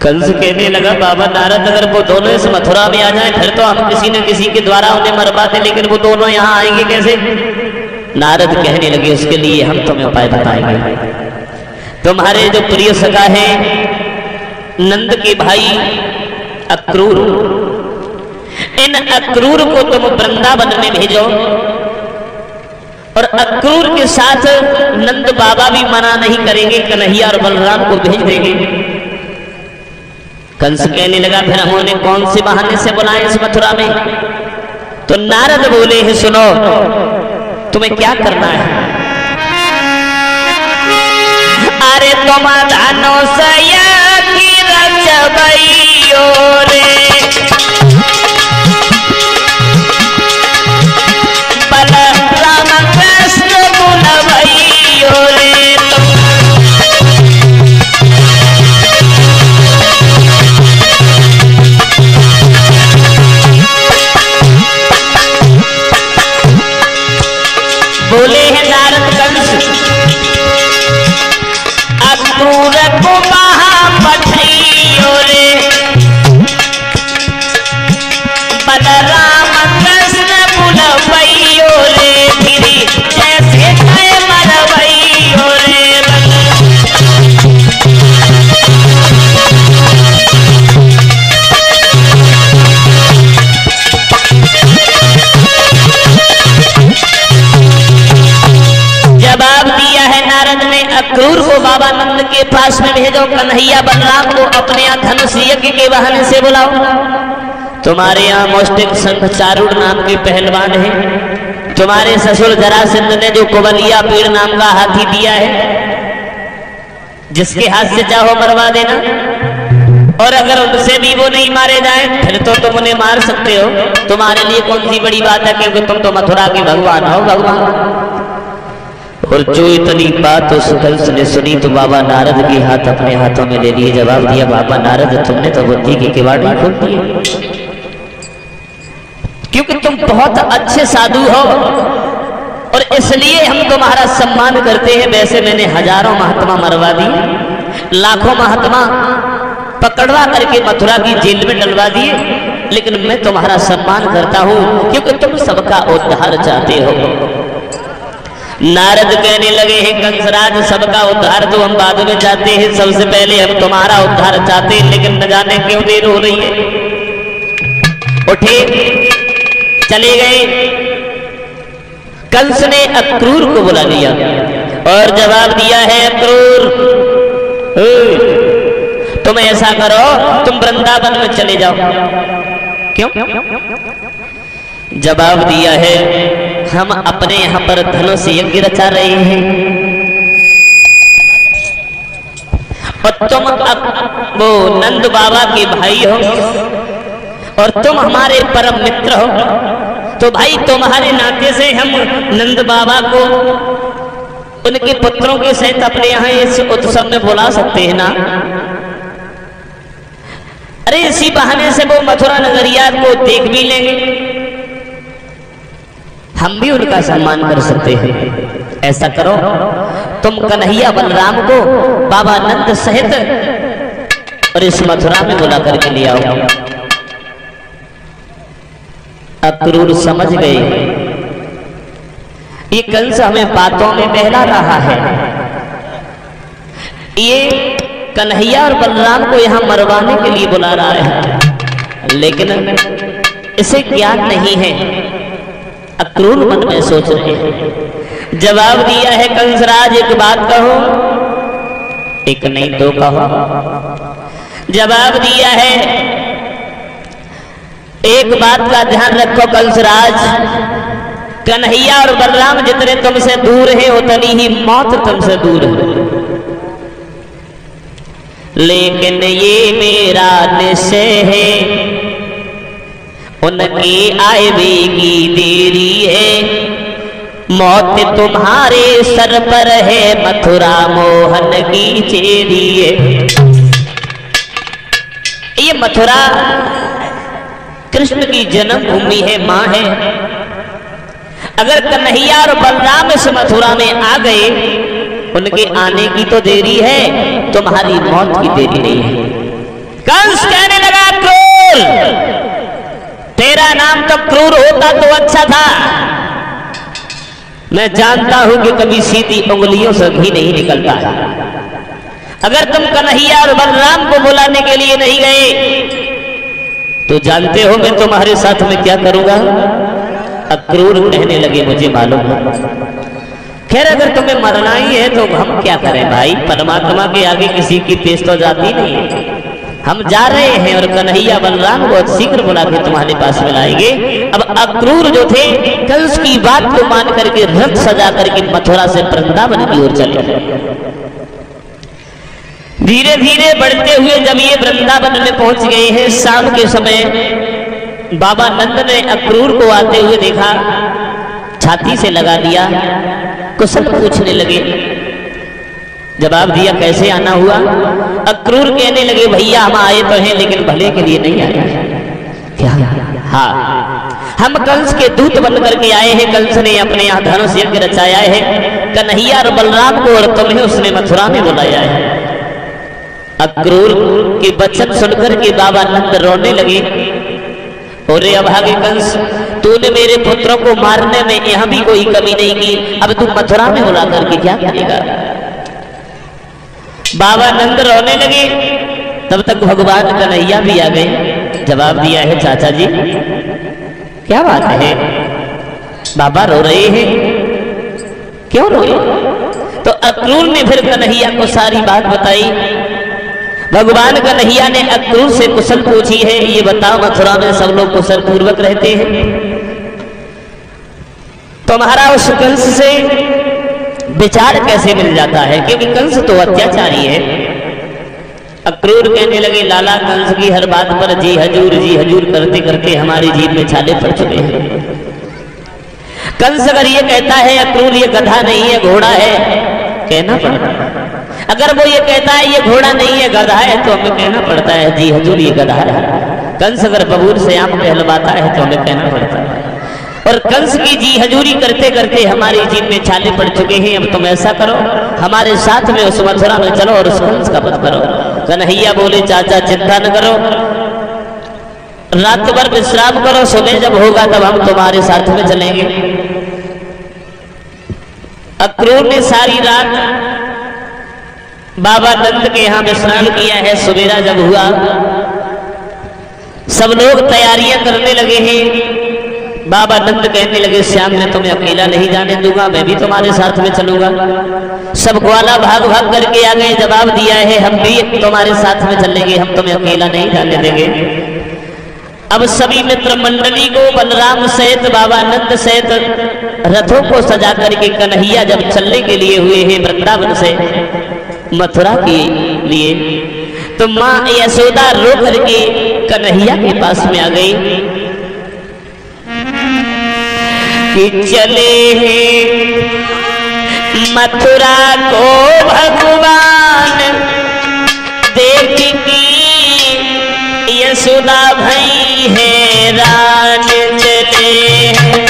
Speaker 1: कंस कहने लगा, बाबा नारद अगर वो दोनों इस मथुरा में आ जाएं फिर तो हम किसी न किसी के द्वारा उन्हें मरवाते, लेकिन वो दोनों यहाँ आएंगे कैसे? नारद कहने लगे, उसके लिए हम तुम्हें उपाय बताएंगे। तुम्हारे जो प्रिय सखा है नंद के भाई अक्रूर, इन अक्रूर को तुम वृंदावन में भेजो, और अक्रूर के साथ नंद बाबा भी मना नहीं करेंगे, कन्हैया और बलराम को भेज देंगे। कंस कहने लगा, फिर हम उन्हें कौन से बहाने से बुलाएं इस मथुरा में? तो नारद बोले हैं, सुनो तुम्हें क्या करना है। अरे तुम धनुषया की रचबइयो रे, बलराम कृष्ण बुलबइयो रे। बोले हैं नारद कंस, अक्रूर को महापठइयो रे, बलराम कृष्ण बुलबइयो रे, फिरी जैसे मैं मरबइयो रे। जवाब दिया है नारद ने, अक्रूर को बाबा नंद के पास में भेजो, कन्हैया बलराम को अपने यहाँ धनुष यज्ञ के बहाने से बुलाओ। तुम्हारे यहाँ मुष्टिक संघ चारुड़ नाम के पहलवान है, तुम्हारे ससुर जरासंध ने जो कुबलिया पीड़ नाम का हाथी दिया है, जिसके हाथ से चाहो मरवा देना, और अगर उनसे भी वो नहीं मारे जाए फिर तो तुम उन्हें मार सकते हो। तुम्हारे लिए कौन सी बड़ी बात है, क्योंकि तुम तो मथुरा के भगवान हो भगवान। और जो इतनी बात उस कंस ने सुनी तो बाबा नारद के हाथ अपने हाथों में ले लिए। जवाब दिया, बाबा नारद तुमने तो बुद्धि की किवाड़ी खोल दी, क्योंकि तुम बहुत अच्छे साधु हो और इसलिए हम तुम्हारा सम्मान करते हैं। वैसे मैंने हजारों महात्मा मरवा दिए, लाखों महात्मा पकड़वा करके मथुरा की जेल में डलवा दिए, लेकिन मैं तुम्हारा सम्मान करता हूं क्योंकि तुम सबका उद्धार चाहते हो। नारद कहने लगे हैं, कंसराज सबका उद्धार तो हम बाद में चाहते हैं, सबसे पहले हम तुम्हारा उद्धार चाहते हैं, लेकिन न जाने क्यों देर हो रही है। उठे चले गए। कंस ने अक्रूर को बुला लिया और जवाब दिया है, अक्रूर तुम ऐसा करो, तुम वृंदावन में चले जाओ। क्यों? जवाब दिया है, हम अपने यहाँ पर धनुष यज्ञ रचा रहे हैं और तुम वो नंद बाबा के भाई हो और तुम हमारे परम मित्र हो, तो भाई तुम्हारे नाते से हम नंद बाबा को उनके पुत्रों के सहित अपने यहाँ इस उत्सव में बुला सकते हैं ना। अरे इसी बहाने से वो मथुरा नगरिया को देख भी लेंगे, हम भी उनका सम्मान कर सकते हैं। ऐसा करो, तुम कन्हैया बलराम को बाबा नंद सहित और इस मथुरा में बुला करके ले आओ। अक्रूर समझ गए ये कंस हमें बातों में बहला रहा है, ये कन्हैया और बलराम को यहां मरवाने के लिए बुला रहा है। लेकिन इसे ज्ञान नहीं है, अक्रूर मन में सोच रहे हैं। जवाब दिया है कंसराज, एक बात कहो, एक नहीं दो कहो। जवाब दिया है, एक बात का ध्यान रखो कंसराज, कन्हैया और बलराम जितने तुमसे दूर है उतनी ही मौत तुमसे दूर है। लेकिन ये मेरा निश्चय है, उनकी आयवे की देरी है, मौत तुम्हारे सर पर है, मथुरा मोहन की चेरी है। ये मथुरा कृष्ण की जन्मभूमि है, मां है। अगर कन्हैया और बलराम इस मथुरा में आ गए, उनके आने की तो देरी है, तुम्हारी मौत की देरी नहीं है। कंस कहने लगा, क्रूर, तेरा नाम तो क्रूर होता तो अच्छा था। मैं जानता हूं कि कभी सीधी उंगलियों से घी नहीं निकलता। अगर तुम कन्हैया और बलराम को बुलाने के लिए नहीं गए तो जानते हो मैं तुम्हारे साथ में क्या करूंगा। अक्रूर कहने लगे, मुझे मालूम है। खैर अगर तुम्हें मरना ही है तो हम क्या करें भाई, परमात्मा के आगे किसी की पेश तो जाती नहीं है। हम जा रहे हैं और कन्हैया बलराम को शीघ्र बुला के तुम्हारे पास में लाएंगे। अब अक्रूर जो थे कंस की बात को मान करके रथ सजा करके मथुरा से वृंदावन की ओर चले। धीरे धीरे बढ़ते हुए जब ये वृंदावन में पहुंच गए हैं, शाम के समय बाबा नंद ने अक्रूर को आते हुए देखा, छाती से लगा दिया, कुशल पूछने लगे। जवाब दिया, कैसे आना हुआ। अक्रूर कहने लगे, भैया हम आए तो हैं लेकिन भले के लिए नहीं आए। क्या? हाँ, हम कंस के दूत बन करके आए हैं। कंस ने अपने यहाँ धनुष यज्ञ रचाया है, कन्हैया और बलराम को और तुम्हें उसने मथुरा में बुलाया है। अक्रूर के वचन सुनकर के बाबा नंद रोने लगे। और अभागे कंस, तूने मेरे पुत्रों को मारने में यहाँ भी कोई कमी नहीं की, अब तू मथुरा में बुला करके क्या करेगा। बाबा नंद रोने लगे। तब तक भगवान कन्हैया भी आ गए। जवाब दिया है, चाचा जी क्या बात है, बाबा रो रहे हैं, क्यों रोए। तो अक्रूर ने फिर कन्हैया को सारी बात बताई। भगवान कन्हैया ने अक्रूर से कुशल पूछी है, ये बताओ मथुरा में सब लोग कुशल पूर्वक रहते हैं, तुम्हारा उस कंस से विचार कैसे मिल जाता है, क्योंकि कंस तो अत्याचारी है। अक्रूर कहने लगे, लाला कंस की हर बात पर जी हजूर करते करते हमारी जीभ में छाले पड़ चुके हैं। कंस अगर ये कहता है अक्रूर ये गधा नहीं है घोड़ा है, कहना पड़ता। अगर वो ये कहता है ये घोड़ा नहीं है गधा है, तो हमें कहना पड़ता है जी हजूर ये गधा है। कंस अगर बबूर से आम कहलवाता है तो हमें कहना पड़ता है। और कंस की जी हजूरी करते करते हमारी जीभ में छाले पड़ चुके हैं। अब तुम ऐसा करो, हमारे साथ में उस मथुरा में चलो और उस कंस का वध करो। कन्हैया बोले, चाचा चिंता न करो, रात भर विश्राम करो, सुबह जब होगा तब हम तुम्हारे साथ में चलेंगे। अक्रूर ने सारी रात बाबा नंद के यहाँ विश्राम किया है। सवेरा जब हुआ सब लोग तैयारियां करने लगे हैं। बाबा नंद कहने लगे, श्याम मैं तुम्हें अकेला नहीं जाने दूंगा, मैं भी तुम्हारे साथ में चलूंगा। सब ग्वाला भाग भाग करके आ गए। जवाब दिया है, हम भी तुम्हारे साथ में चलेंगे, हम तुम्हें अकेला नहीं जाने देंगे। अब सभी मित्र मंडली को बलराम सहित बाबा नंद सहित रथों को सजा करके कन्हैया जब चलने के लिए हुए हैं वृंदावन से मथुरा के लिए, तो माँ यशोदा रो करके कन्हैया के पास में आ गई कि चले हैं मथुरा को भगवान देख की यशोदा भई हैरान चले हैं।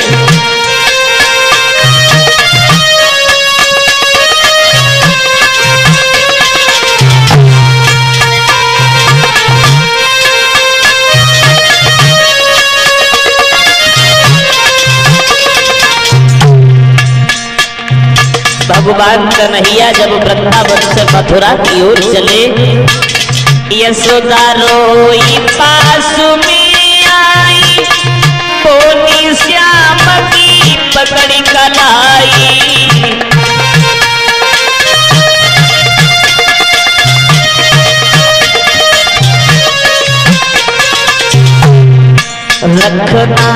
Speaker 1: भगवान कन्हैया जब वृंदावन से मथुरा की ओर चले, यशोदा रोई पास में रखना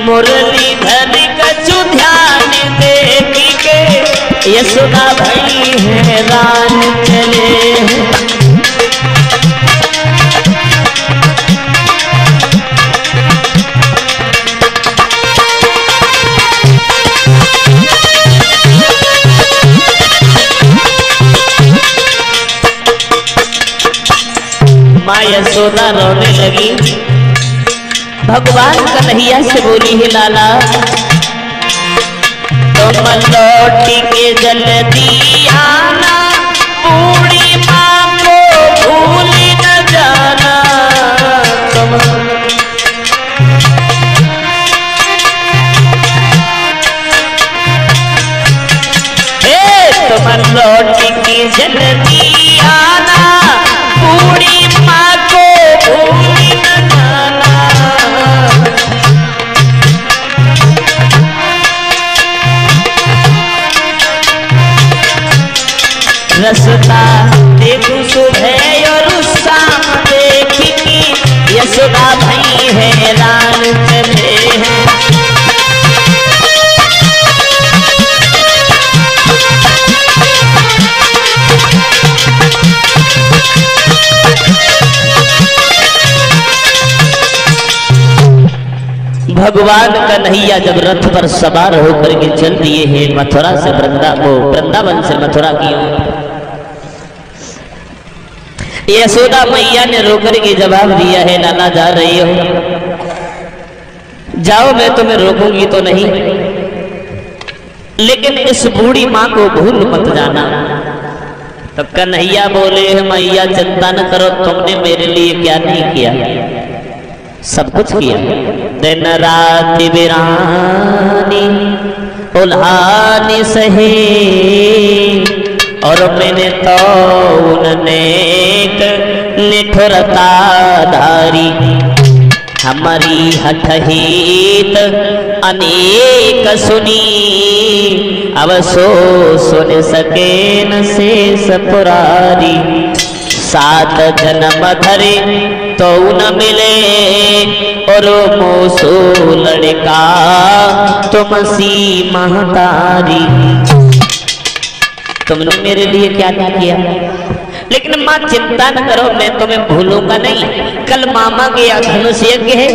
Speaker 1: मुरलीधर कछु ध्यान देखी के यशोदा भई हैरान चले। माँ यशोदा रोने लगी। भगवान कन्हैया से बोली है लाला तुम लौट के जल्दी आना, बूढ़ी माँ को भूल न जाना। तुम लौट के जल्दी आना, बूढ़ी माँ को भूल न जाना। रसता देखूं सुबह और शाम देखी कि यशोदा भई हैरान चले हैं। भगवान कन्हैया जब रथ पर सवार होकर के चल दिए हैं मथुरा से वृंदावन से मथुरा की ओर, यशोदा मैया ने रोकर के जवाब दिया है लाला जा रही हो, जाओ मैं तुम्हें रोकूंगी तो नहीं, लेकिन इस बूढ़ी माँ को भूल मत जाना। तो कन्हैया बोले मैया चिंता न करो, तुमने मेरे लिए क्या नहीं किया, सब कुछ किया। दिन रात बिरानी उल्हानी सहे, और मैंने तो उनने निठुरता धारी। हमारी हठहीत अनेक सुनी, अब सो सुन सके न शेष पुरारी। 7 जन्म धरे तो न मिले, और मोसो लड़का तुम सी महतारी। तुमने मेरे लिए क्या क्या किया, लेकिन माँ चिंता न करो, मैं तुम्हें भूलूंगा नहीं। कल मामा के यहाँ धनुष यज्ञ है,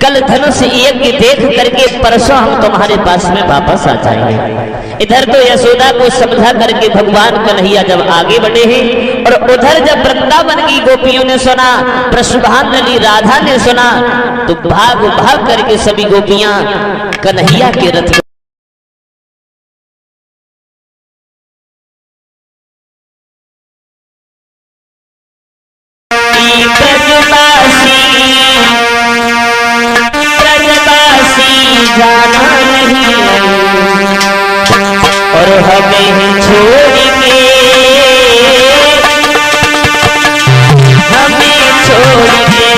Speaker 1: कल धनुष यज्ञ देख करके परसों हम तुम्हारे पास में वापस आ जाएंगे। इधर तो यशोदा को समझा करके भगवान कन्हैया जब आगे बढ़े हैं, और उधर जब वृंदावन की गोपियों ने सुना, वृषभानुली राधा ने सुना, तो भाग भाग करके सभी गोपियां कन्हैया के रथ जाना नहीं, और हमें छोड़ के, हमें छोड़ के।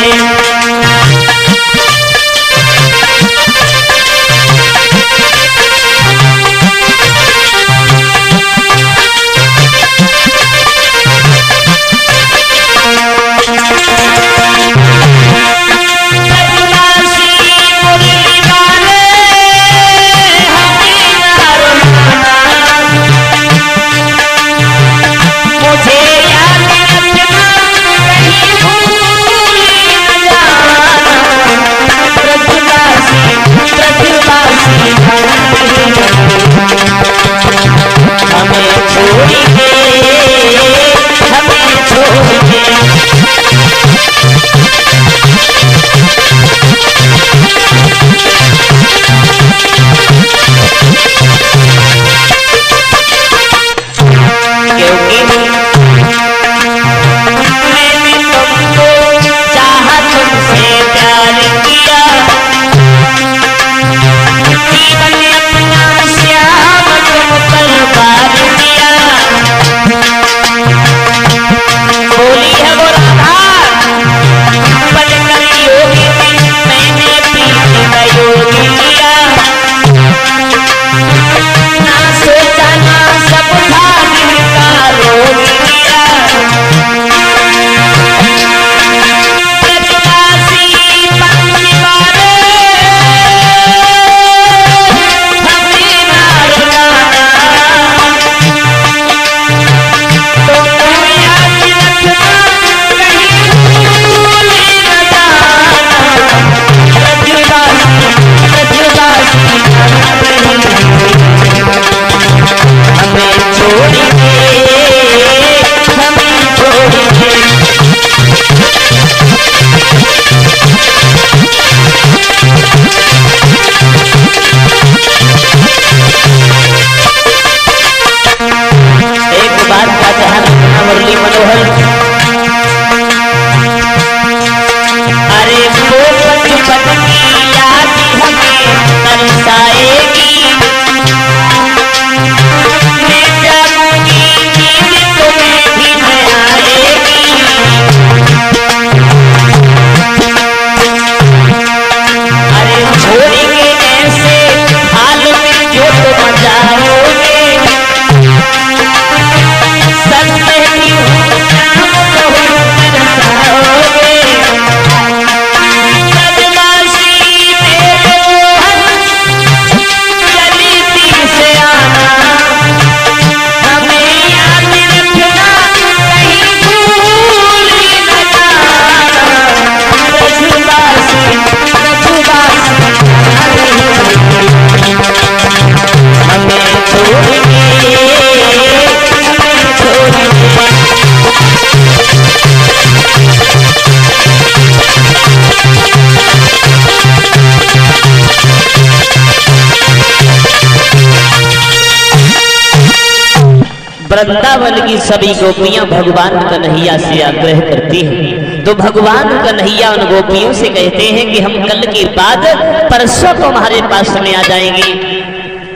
Speaker 1: वृंदावन की सभी गोपियां भगवान कन्हैया से आग्रह करती हैं। तो भगवान कन्हैया उन गोपियों से कहते हैं कि हम कल के बाद परसों तुम्हारे पास में आ जाएंगे।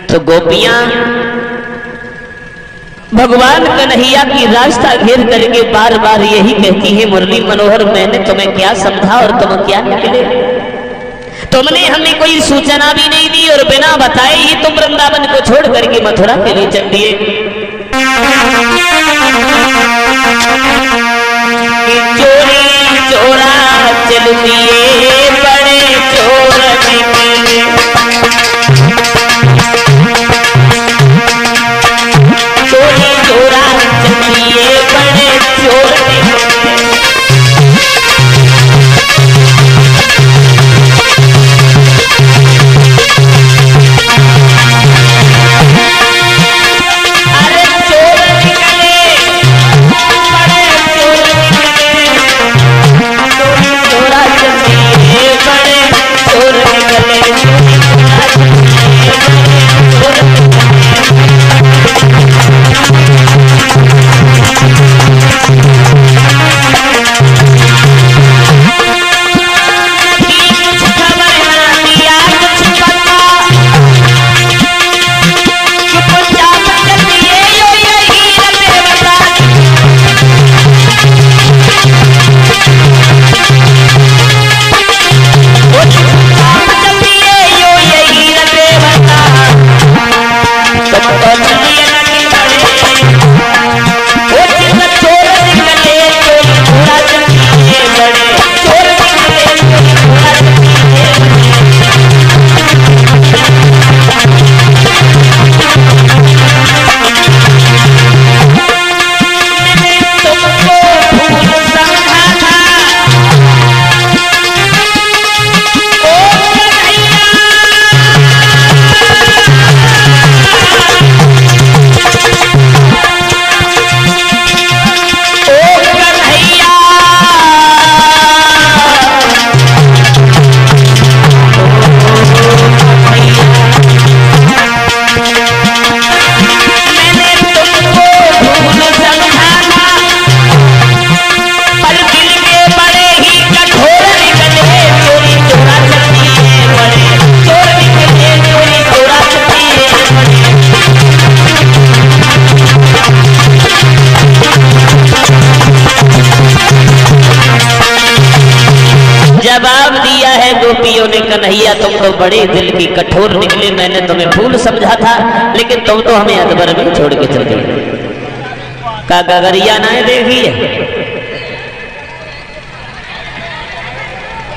Speaker 1: तो गोपियां भगवान कन्हैया की रास्ता घेर करके बार बार यही कहती है, मुरली मनोहर मैंने तुम्हें क्या समझा और तुम क्या निकले? तुमने हमें कोई सूचना भी नहीं दी और बिना बताए ही तुम वृंदावन को छोड़ करके मथुरा के लिए चल दिए। चोरी चोरा चल दिए, बड़े चोर निकले। चोरी चोरा चल दिए, बड़े चोर निकले। जवाब दिया है गोपियों ने, कन्हैया तुम तो बड़े दिल की कठोर निकले, मैंने तुम्हें फूल समझा था लेकिन तुम तो हमें अदबर में छोड़ के चल गए। का गगरिया ना देखिए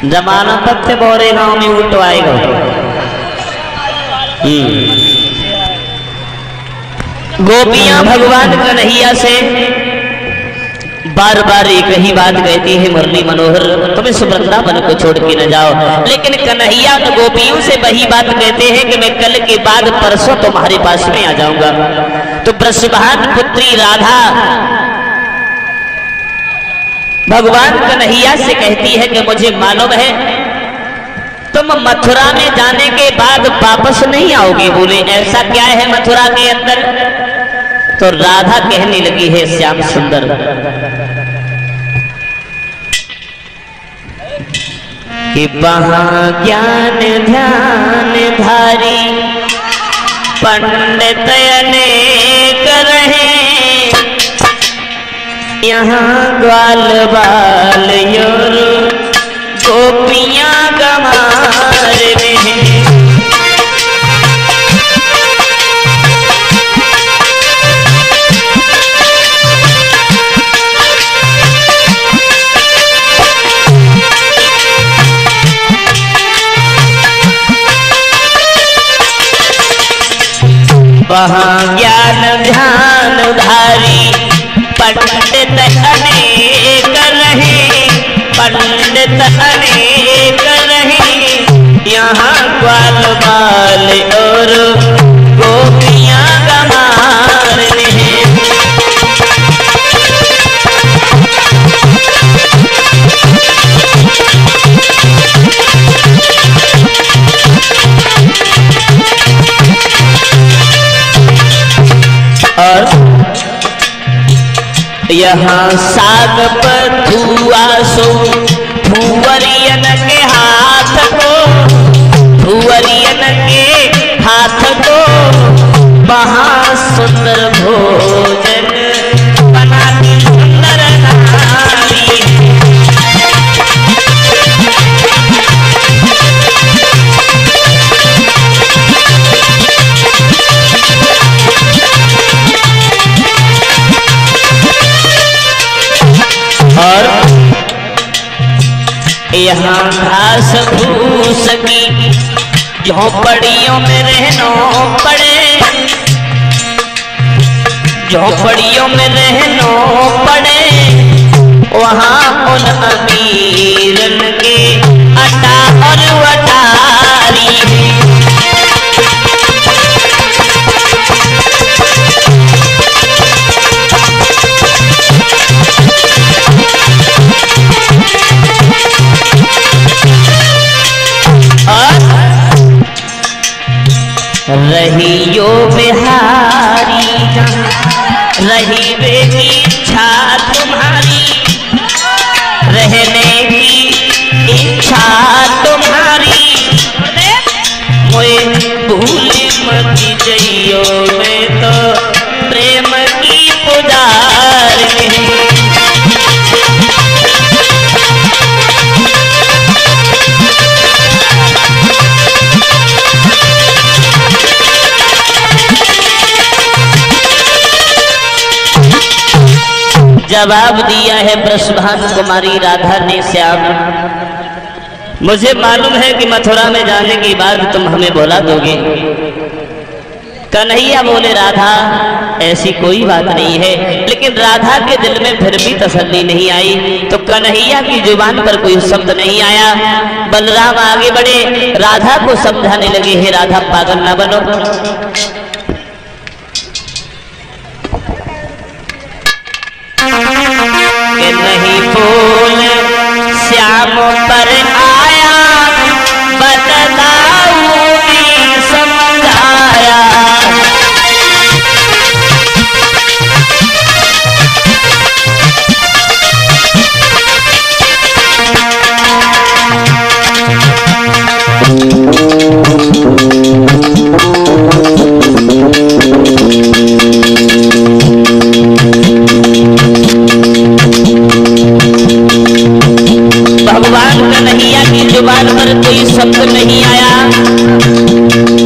Speaker 1: जमाना पत्ते बोरे गांव में उल्टो आएगा। गोपियां भगवान कन्हैया से बार बार एक ही बात कहती है, मुरली मनोहर तुम इस वृंदावन को छोड़ के न जाओ। लेकिन कन्हैया तो गोपियों से वही बात कहते हैं कि मैं कल के बाद परसों तुम्हारे पास में आ जाऊंगा। तो वृषभान पुत्री राधा भगवान कन्हैया से कहती है कि मुझे मालूम है तुम मथुरा में जाने के बाद वापस नहीं आओगे। बोले ऐसा क्या है मथुरा के अंदर? तो राधा कहने लगी है, श्याम सुंदर कि वहां ज्ञान ध्यान धारी पंडित अनेक रहे, यहाँ ग्वाल बाल योर गोपियां गंवार में हैं। वहाँ ज्ञान ध्यान धारी पंडित अनेक रहे, पंडित अनेक रहे, यहाँ ग्वाल बाल और गोपियां गंवार हैं। और यहाँ साग बथुआ सो भुवरियन के हाथ को, भुवरियन के हाथ को वहाँ सुंदर भोजन बनाती सुंदर नारी। और यहाँ घास फूस की झोपड़ियों में रहना पड़े, झोपड़ियों में रहना पड़े, वहाँ उन अमीरन के अटा और अटारी है। रहियो बिहारी रही बेगी इच्छा तुम्हारी, रहने की इच्छा तुम्हारी, मोए भूल मत जइयो मैं तो प्रेम की पुजारी। जवाब दिया है वृषभानु कुमारी राधा ने श्याम, मुझे मालूम है कि मथुरा में जाने के बाद तुम हमें भुला दोगे। कन्हैया बोले राधा ऐसी कोई बात नहीं है, लेकिन राधा के दिल में फिर भी तसल्ली नहीं आई, तो कन्हैया की जुबान पर कोई शब्द नहीं आया। बलराम आगे बढ़े, राधा को समझाने लगे, हे राधा पागल ना बनो, कि नहीं बोल श्याम पर आया, बतलाऊंगी समझाया। भगवान कन्हैया की जुबान पर कोई शब्द नहीं आया,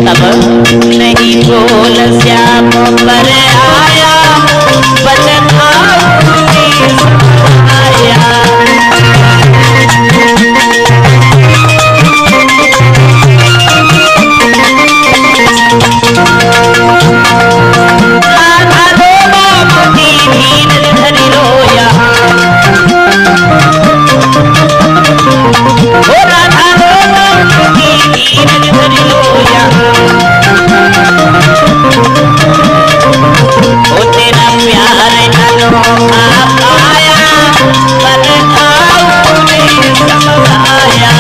Speaker 1: तब नहीं बोल श्याम पर आया, बतलाऊंगी समझाया। राधा रो धीर धरी रोया, ओ राधा रो धीर धरी रोया, ओ तेरा प्यार अनोखा पाया, बतलाऊंगी समझाया।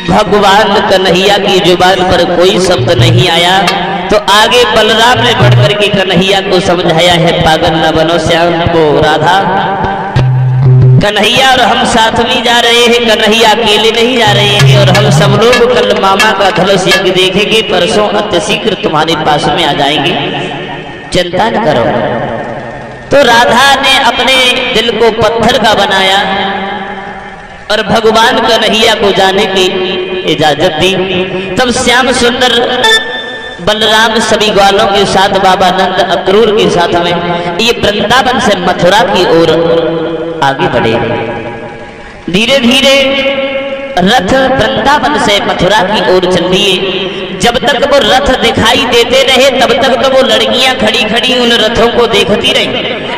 Speaker 1: भगवान कन्हैया की जुबान पर कोई शब्द नहीं आया, तो आगे बलराम ने बढ़कर के कन्हैया को समझाया है, पागल न बनो श्याम को राधा, कन्हैया और हम साथ में जा रहे हैं, कन्हैया अकेले नहीं जा रहे हैं, और हम सब लोग कल मामा का धनुष यज्ञ देखेंगे, परसों अतिशीघ्र तुम्हारे पास में आ जाएंगे, चिंता न करो। तो राधा ने अपने दिल को पत्थर का बनाया और भगवान कन्हैया को जाने की इजाजत दी। तब श्याम सुंदर बलराम सभी ग्वालों के साथ, बाबा नंद अक्रूर के साथ में ये वृंदावन से मथुरा की ओर आगे बढ़े। धीरे धीरे रथ वृंदावन से मथुरा की ओर चल दिए। जब तक वो रथ दिखाई देते रहे तब तक तो वो लड़कियां खड़ी खड़ी उन रथों को देखती रही,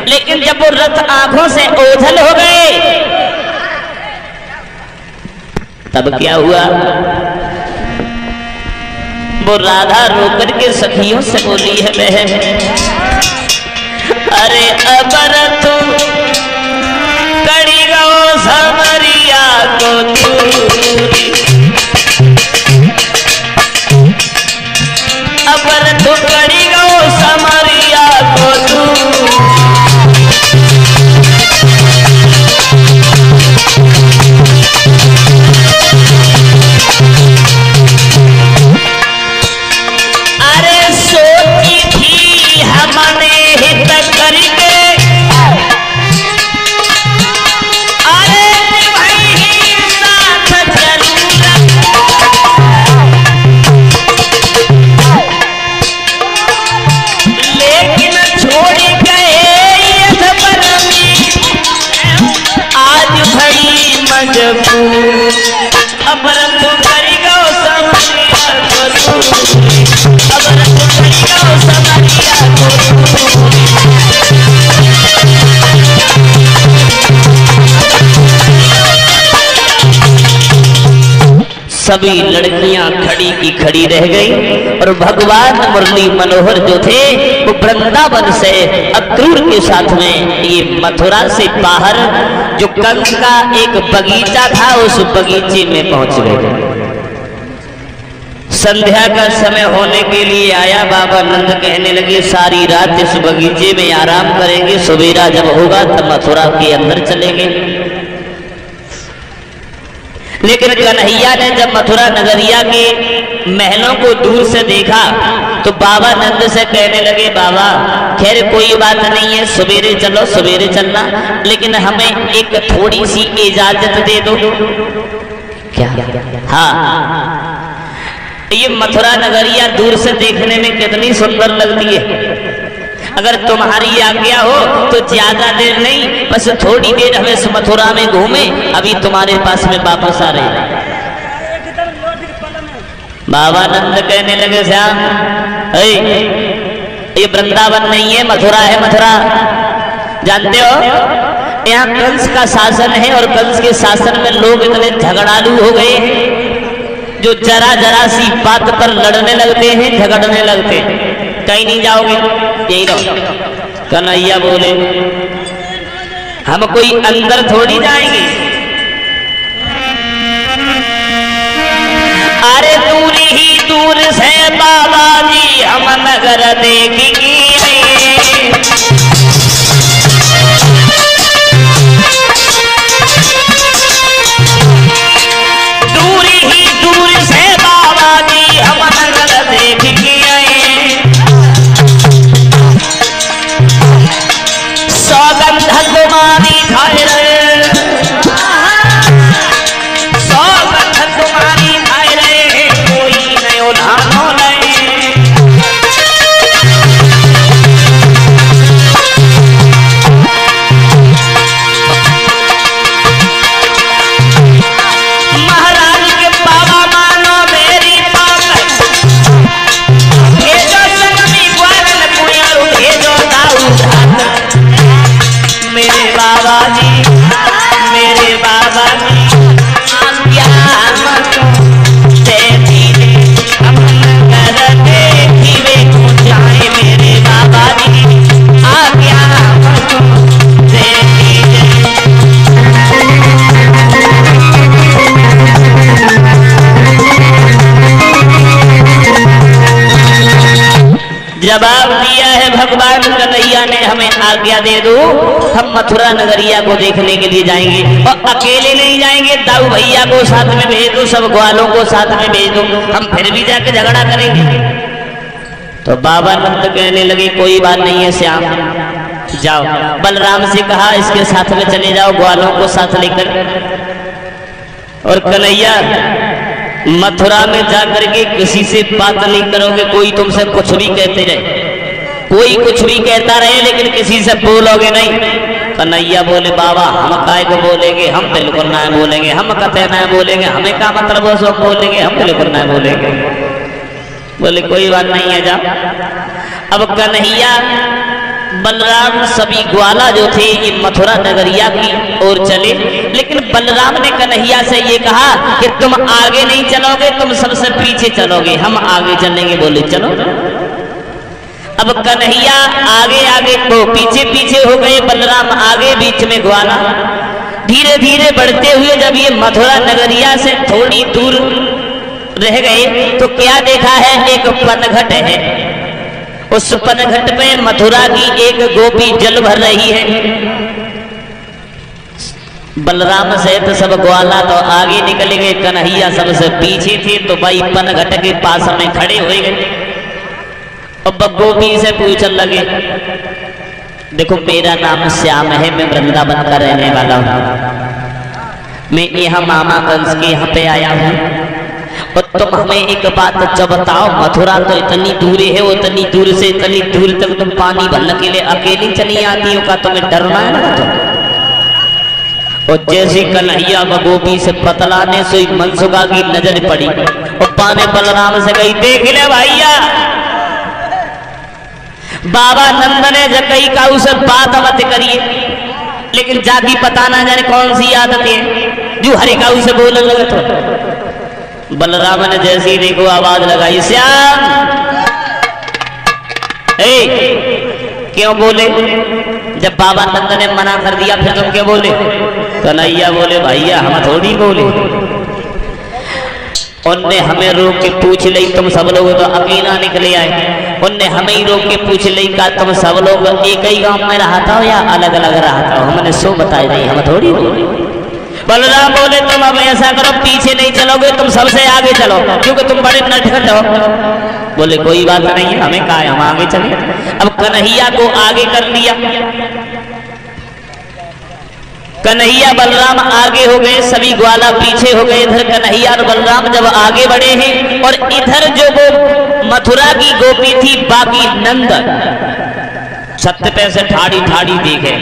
Speaker 1: लेकिन जब वो रथ आंखों से ओझल हो गए तब क्या हुआ, वो राधा रोकर के सखियों से बोली है, बहन अरे अब रथ गो समरिया को दूरी, अबर टुकड़ी गो समरिया को दूरी। अरे सोची थी हमने हित करके, अरे भाई साथ जरूर, लेकिन छोड़ गए ये सबरमी, आज भई मजबूर। अबर टुकड़ी गो समरिया को दूरी, अबर टुकड़ी गो समरिया को दूरी। सभी लड़कियां खड़ी की खड़ी रह गई और भगवान मुरली मनोहर जो थे वो वृंदावन से अक्रूर के साथ में ये मथुरा से बाहर जो कंस का एक बगीचा था उस बगीचे में पहुंच गए। संध्या का समय होने के लिए आया। बाबा नंद कहने लगे सारी रात इस बगीचे में आराम करेंगे, सवेरा जब होगा तब मथुरा के अंदर चलेंगे। लेकिन कन्हैया ने जब मथुरा नगरिया के महलों को दूर से देखा तो बाबा नंद से कहने लगे बाबा खैर कोई बात नहीं है, सवेरे चलो, सवेरे चलना, लेकिन हमें एक थोड़ी सी इजाजत दे दो। क्या? हाँ, ये मथुरा नगरिया दूर से देखने में कितनी सुंदर लगती है। अगर तुम्हारी आज्ञा हो तो ज्यादा देर नहीं, बस थोड़ी देर हमें इस मथुरा में घूमे, अभी तुम्हारे पास में वापस आ रहे। बाबा नंद कहने लगे श्याम ये वृंदावन नहीं है, मथुरा है। मथुरा जानते हो यहाँ कंस का शासन है और कंस के शासन में लोग इतने झगड़ालू हो गए हैं जो जरा जरा सी बात पर लड़ने लगते हैं, झगड़ने लगते हैं। कहीं नहीं जाओगे, यही रहो। कन्हैया बोले हम कोई अंदर थोड़ी जाएंगे, अरे दूर ही दूर से बाबा जी हम नगर देखेंगे। दूर ही दूर से बाबा जी हम नगर देखेंगे। सौगंध तुम्हारी खाए रहे, सौगंध तुम्हारी खाए रहे, कोई नयो धानो नहीं। महाराज के बाबा मानो मेरी बात, भेजो संगमी ग्वालन कुयारू, भेजो दाऊद मेरे बाबा जी, मेरे बाबा जी आज्ञा मतो दे दीजिए, हम नगर देखिए को जाए। मेरे बाबा जी आज्ञा मतो दे दीजिए। जवाब दिया है भगवान कन्हैया ने, हमें आज्ञा दे दो, हम मथुरा नगरिया को देखने के लिए जाएंगे और अकेले नहीं जाएंगे, दाऊ भैया को साथ में भेज दो, सब ग्वालों को साथ में भेज दो, हम फिर भी जाके झगड़ा करेंगे। तो बाबा नंद कहने लगे कोई बात नहीं है श्याम, जाओ। बलराम से कहा इसके साथ में चले जाओ, ग्वालों को साथ लेकर। और कन्हैया मथुरा में जाकर के किसी से बात नहीं करोगे, कोई तुमसे कुछ भी कहते रहे, कोई कुछ भी कहता रहे, लेकिन किसी से बोलोगे नहीं। कन्हैया बोले बाबा हम काय को बोलेंगे, हम बिल्कुल ना बोलेंगे, हम कते ना बोलेंगे, हमें क्या मतलब है सब बोलेंगे, हम बिल्कुल ना बोलेंगे। बोले कोई बात नहीं है, जा। अब कन्हैया बलराम सभी ग्वाला जो थे ये मथुरा नगरिया की ओर चले, लेकिन बलराम ने कन्हैया से ये कहा कि तुम आगे नहीं चलोगे, तुम सबसे पीछे चलोगे, हम आगे चलेंगे। बोले चलो। अब कन्हैया आगे आगे को पीछे पीछे हो गए, बलराम आगे, बीच में ग्वाला। धीरे धीरे बढ़ते हुए जब ये मथुरा नगरिया से थोड़ी दूर रह गए तो क्या देखा है, एक पनघट है। उस पनघट पे मथुरा की एक गोपी जल भर रही है। बलराम सहित सब ग्वाला तो आगे निकल गए, कन्हैया सबसे पीछे थे। तो भाई पनघट के पास में खड़े हो गए। अब गोपी से पूछने लगे, देखो मेरा नाम श्याम है, मैं वृंदावन का रहने वाला हूँ, मैं यहाँ मामा कंस के यहाँ पे आया हूँ। और तुम हमें एक बात जब बताओ, मथुरा तो इतनी दूर है, उतनी दूर से इतनी दूर तक तुम पानी भरने के लिए अकेली चली आती हो, का तुम्हें डरना है ना? तो और जैसे कन्हैया व गोपी से बतलाने से मनसुखा की नजर पड़ी और पाने बलराम से गई, देख ले भैया, बाबा नंद ने जगई का उसे बात मत करिए, लेकिन जाकी पता ना जाने कौन सी आदत है जो हरे का उसे बोलने लगे। तो बलराम ने जैसे ही देखो आवाज लगाई, श्याम, क्यों बोले? जब बाबा नंद ने मना कर दिया फिर तुम क्यों बोले? कन्हैया बोले, भैया हम थोड़ी बोले, उनने हमें रोक के पूछ ली, तुम सब लोग तो अकेला निकले आए, उनने हमें ही रोक के पूछ ली का तुम सब लोग एक ही गांव में रहता हो या अलग अलग रहता हो? हमने सो बताई नहीं, हम थोड़ी बोले। बलराम बोले, तुम अब ऐसा करो, पीछे नहीं चलोगे, तुम सबसे आगे चलो, क्योंकि तुम बड़े नटखट हो। बोले कोई बात नहीं है, हमें कहा है, हम आगे चले। अब कन्हैया को आगे कर लिया, कन्हैया बलराम आगे हो गए, सभी ग्वाला पीछे हो गए। इधर कन्हैया और बलराम जब आगे बढ़े हैं और इधर जो वो मथुरा की गोपी थी बाकी नंद छत पे से ठाड़ी ठाड़ी देखे।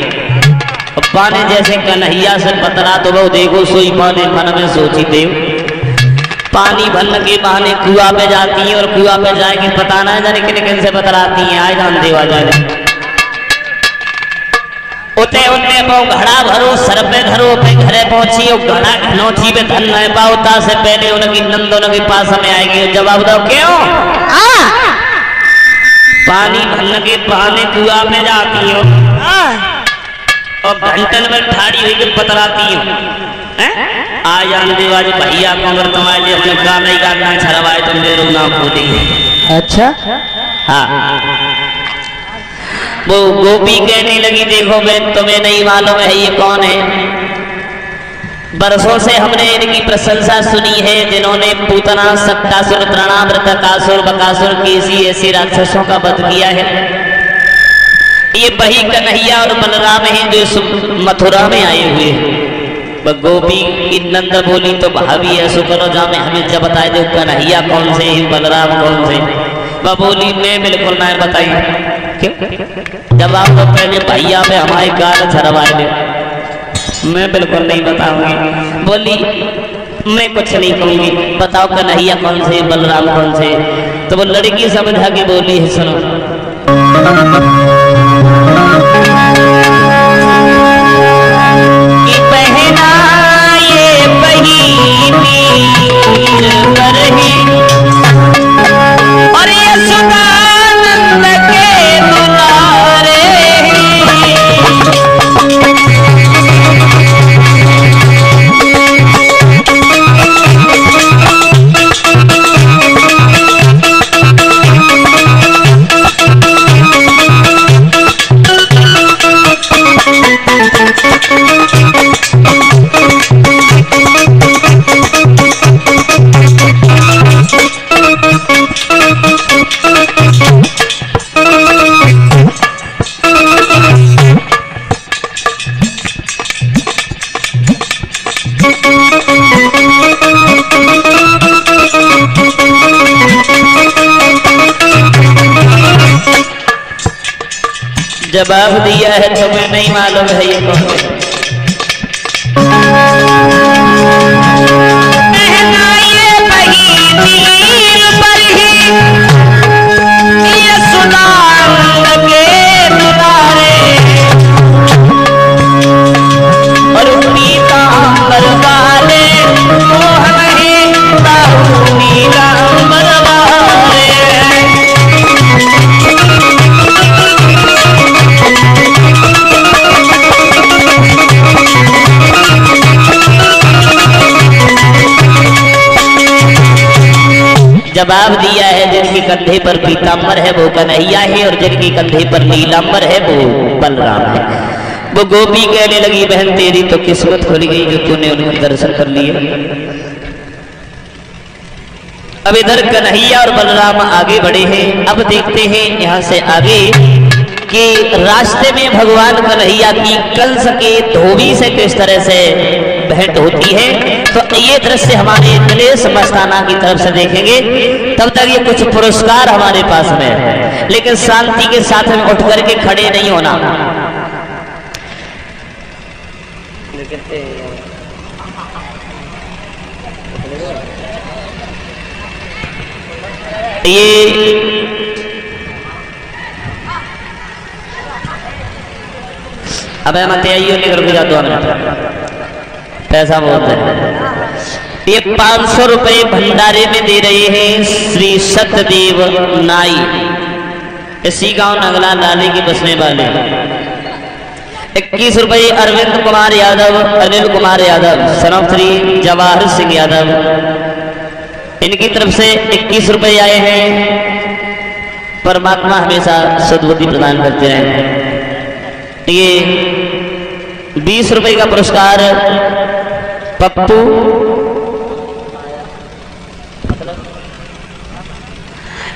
Speaker 1: पाने जैसे कन्हैया से बतला तो वो देखो सोई पाने मन में सोची देव, पानी भरने के बहाने कुआ पे जाती है और कुआ पे जाएगी पता ना जाने किन किन से बतलाती हैं, आए जान देवा जाने उते उन्ने बहु घड़ा भरो सर पे धरो पे घरे पहुंची और घड़ा नौची पे धन न पावता से पहले उनकी नंद उनके पास में आएगी। जवाब दो क्यों? पानी भरने के बहाने कुआ पे जाती हो और घंटन में ठाड़ी हुई के बतलाती हो। आ जान देवाज भैया को अगर तुम्हारे लिए हमने गाना ही गाना छड़वाए तो मेरे नाम खोदेंगे।
Speaker 2: अच्छा,
Speaker 1: हाँ। वो गोपी कहने लगी, देखो मैं तुम्हें नहीं मालूम है ये कौन है? बरसों से हमने इनकी प्रशंसा सुनी है, जिन्होंने पूतना, सट्टासुर, तृणावृतकासुर, बकासुर, केसी ऐसे राक्षसों का वध किया है। ये वही कन्हैया और बलराम हैं जो मथुरा में आए हुए हैं। गोपी की नंद बोली, तो भाभी ऐसा करो जा मैं हमें जब बताए दो कन्हैया कौन से हैं, बलराम कौन से? वह बोली, मैं बिल्कुल नहीं बताई। क्यों? जब आप तो पहले भैया में हमारे गाल छरवाए दे, मैं बिल्कुल नहीं बताऊंगी। बोली, मैं कुछ नहीं कहूंगी, बताओ कन्हैया कौन से, बलराम कौन से? तो वो लड़की समझा के बोली है, सुनो, कि पहना ये बहिनी पर है और ये सुदानंद के दुलारे जवाब दिया है, तुम्हें नहीं मालूम है ये कौन है? पहना ये बहिनी पर ही ये सुदानंद के दुलारे और पीतांबर वाले मोहन है बाहु नीलांबर वाले। जवाब दिया है जिनके कंधे पर पीताम्बर है वो कन्हैया है और जिनके कंधे पर नीलांबर है वो बलराम है। वो गोपी कहने लगी बहन तेरी तो किस्मत खुल गई जो तूने उनके दर्शन कर लिए। अब इधर कन्हैया और बलराम आगे बढ़े हैं। अब देखते हैं यहाँ से आगे कि रास्ते में भगवान कन्हैया की कंस के धोबी से किस तरह से भेंट होती है। तो ये दृश्य हमारे दिलेश मस्ताना की तरफ से देखेंगे। तब तक ये कुछ पुरस्कार हमारे पास में है, लेकिन शांति के साथ में उठ करके खड़े नहीं होना। ये अब मत आइए लेकर के जा 2 मिनट पैसा बहुत है। ये 500 रुपए भंडारे में दे रहे हैं श्री सत्यदेव नाई, इसी गांव नगला लाले के बसने वाले। 21 रुपए अरविंद कुमार यादव, अनिल कुमार यादव, सनम श्री जवाहर सिंह यादव, इनकी तरफ से 21 रुपए आए हैं। परमात्मा हमेशा सद्बुद्धि प्रदान करते हैं। ये 20 रुपए का पुरस्कार पप्पू,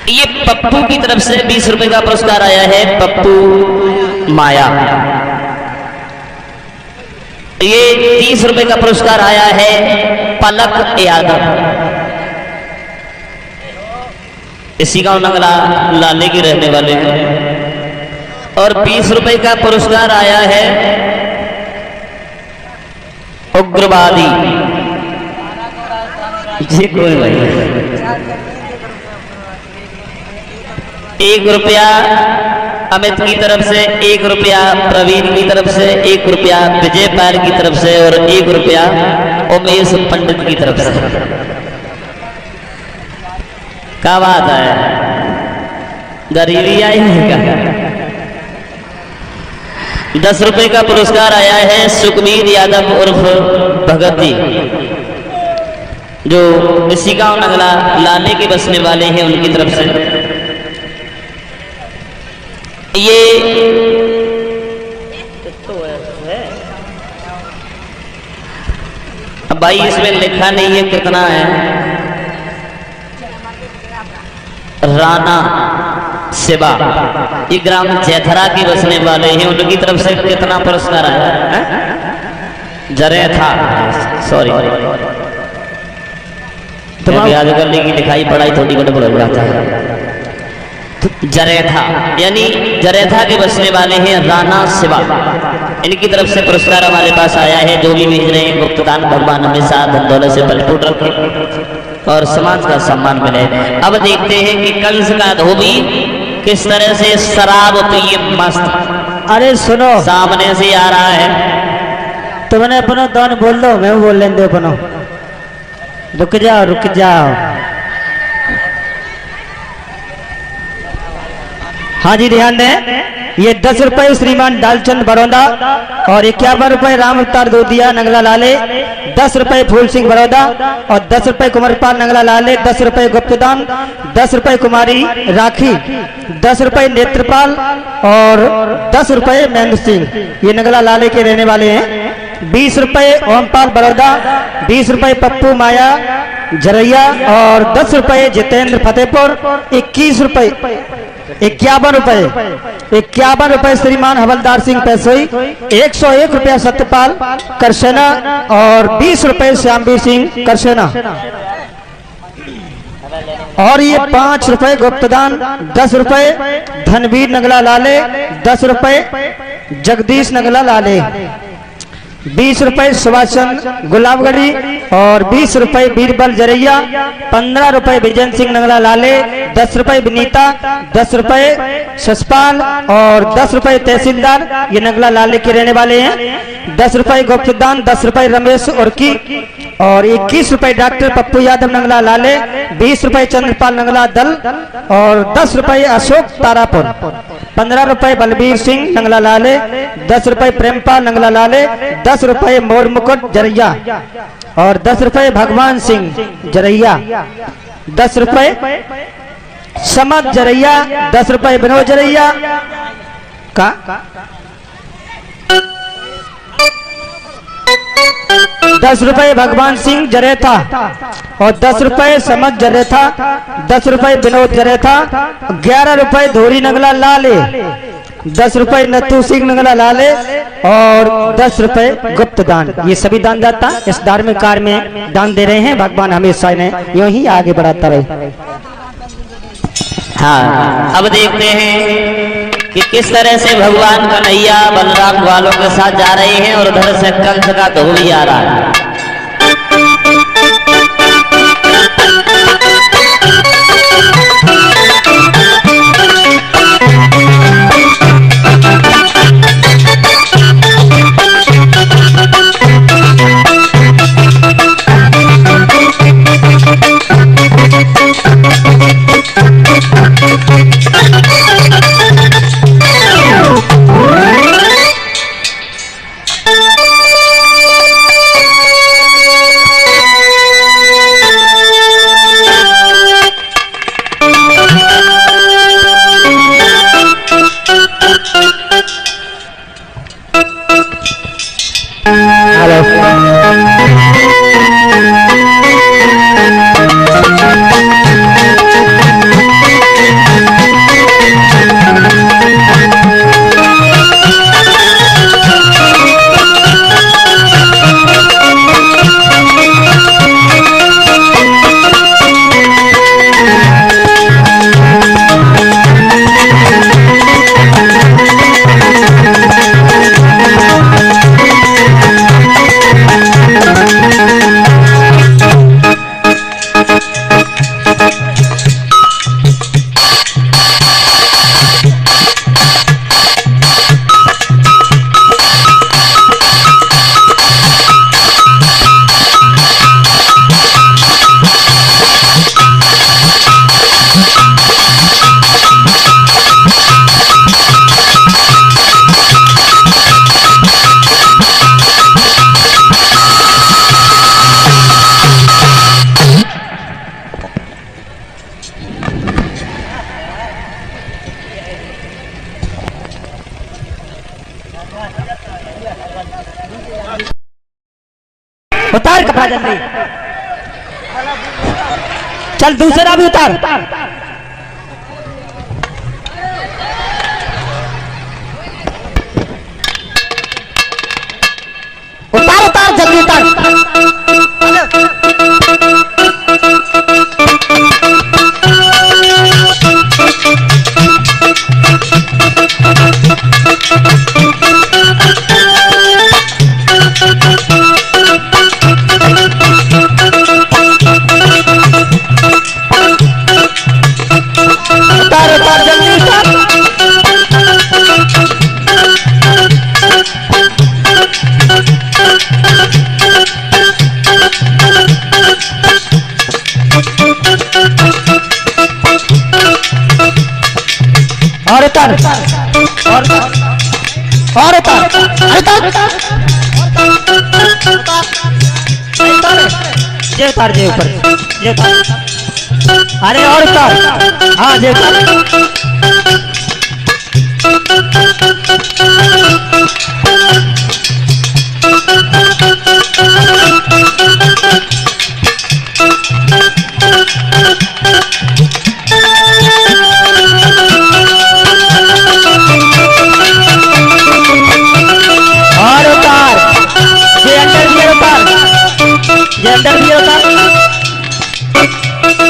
Speaker 1: ये पप्पू की तरफ से 20 रुपए का पुरस्कार आया है पप्पू माया। ये 30 रुपए का पुरस्कार आया है पलक यादव, इसी गांव नगला लाले के रहने वाले हैं। और 20 रुपए का पुरस्कार आया है उग्रवादी जी कोई भाई। 1 रुपया अमित की तरफ से, 1 रुपया प्रवीण की तरफ से, 1 रुपया विजय पाल की तरफ से और 1 रुपया उमेश पंडित की तरफ से। क्या बात है, गरीबी आई है क्या? 10 रुपए का पुरस्कार आया है सुखबीर यादव उर्फ भगत जी, जो इसी गांव नगला लाले के बसने वाले हैं, उनकी तरफ से। ये भाई इसमें लिखा नहीं है कितना है। राणा सेवा, ये ग्राम जैथरा के बसने वाले हैं, उनकी तरफ से कितना पुरस्कार आया है? जरे था, सॉरी आजकल की लिखाई पढ़ाई थोड़ी गड़बड़ हो जाता है। जरेथा यानी जरेथा के बसने वाले हैं राणा सेवा, इनकी तरफ से पुरस्कार हमारे पास आया है। जो भी भेज रहे हैं गुप्तदान भगवान हमेशा धन दौलत से भरपूर रखे और समाज का सम्मान मिले। अब देखते हैं कि कंस का धोबी किस तरह से शराब पिए मस्त।
Speaker 2: अरे सुनो,
Speaker 1: सामने से आ रहा है।
Speaker 2: तुमने अपनो दान बोल दो, मैं बोल लेंगे अपनो। रुक जाओ रुक जाओ। हाँ जी ध्यान दें, ये 10 रुपए श्रीमान दालचंद बड़ौदा और 51 रुपए राम अवतार दोदिया नगला लाले, 10 रुपए फूल सिंह बड़ौदा और 10 रुपए कुमारपाल नगला लाले, 10 रुपए गुप्तदान, 10 रुपए कुमारी राखी, 10 रुपए नेत्रपाल और 10 रुपए महेंद्र सिंह, ये नगला लाले के रहने वाले हैं। 20 रुपए ओमपाल बड़ौदा, 20 रुपए पप्पू माया झरैया और 10 रुपए जितेंद्र फतेहपुर, 21 रुपए 51 रुपए श्रीमान हवलदार सिंह पैसोई, 101 रुपया सत्यपाल करसेना और 20 रुपए श्यामवीर सिंह करसेना और ये 5 रुपए गुप्तदान, 10 रुपए धनवीर नगला लाले, 10 रुपए जगदीश नगला लाले, 20 रुपए सुभाषचंद गुलाबगढ़ी और 20 रुपए बीरबल जरैया, 15 रुपए विजय सिंह नगला लाले, 10 रुपए विनीता, 10 रुपए ससपाल और 10 रुपए तहसीलदार, ये नगला लाले के रहने वाले हैं। 10 रुपए गुप्तदान, 10 रुपए रमेश उर्की और 21 रुपए डॉक्टर पप्पू यादव नगला लाले, 20 रुपए चंद्रपाल नगला दल और 10 रुपए अशोक तारापुर, 15 रुपए बलबीर सिंह नगला लाले, 10 रुपए प्रेमपाल नगला लाले, 10 रुपए मोर मुकुट जरैया और 10 रुपए भगवान सिंह जरैया 10 रुपए। समद जरैया 10 रुपए। विनोद जरैया का 10 रुपए। भगवान सिंह जरेथा और 10 रुपए समद जरेथा। 10 रुपए विनोद जरेथा। 11 रुपए धोरी नगला लाले। 10 रुपए नथु सिंह नगला लाले और 10 रुपए गुप्त दान। ये सभी दान दाता इस धार्मिक कार्य में दान दे रहे हैं। भगवान हमेशा इन्हें यूं ही आगे बढ़ाता रहे।
Speaker 1: हाँ, अब देखते हैं कि किस तरह से भगवान कन्हैया बलराम ग्वालों के साथ जा रहे हैं और उधर से कंस का धोबी आ रहा है।
Speaker 2: उतार कपड़ा जल्दी। चल दूसरा भी उतार। उतार उतार जल्दी उतार। और उतार और उतार जे उतार जे ऊपर जे उतार। अरे और उतार। हाँ जे उतार।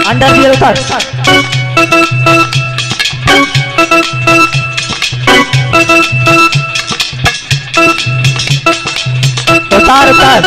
Speaker 2: अंडर भी उतार। उतार उतार।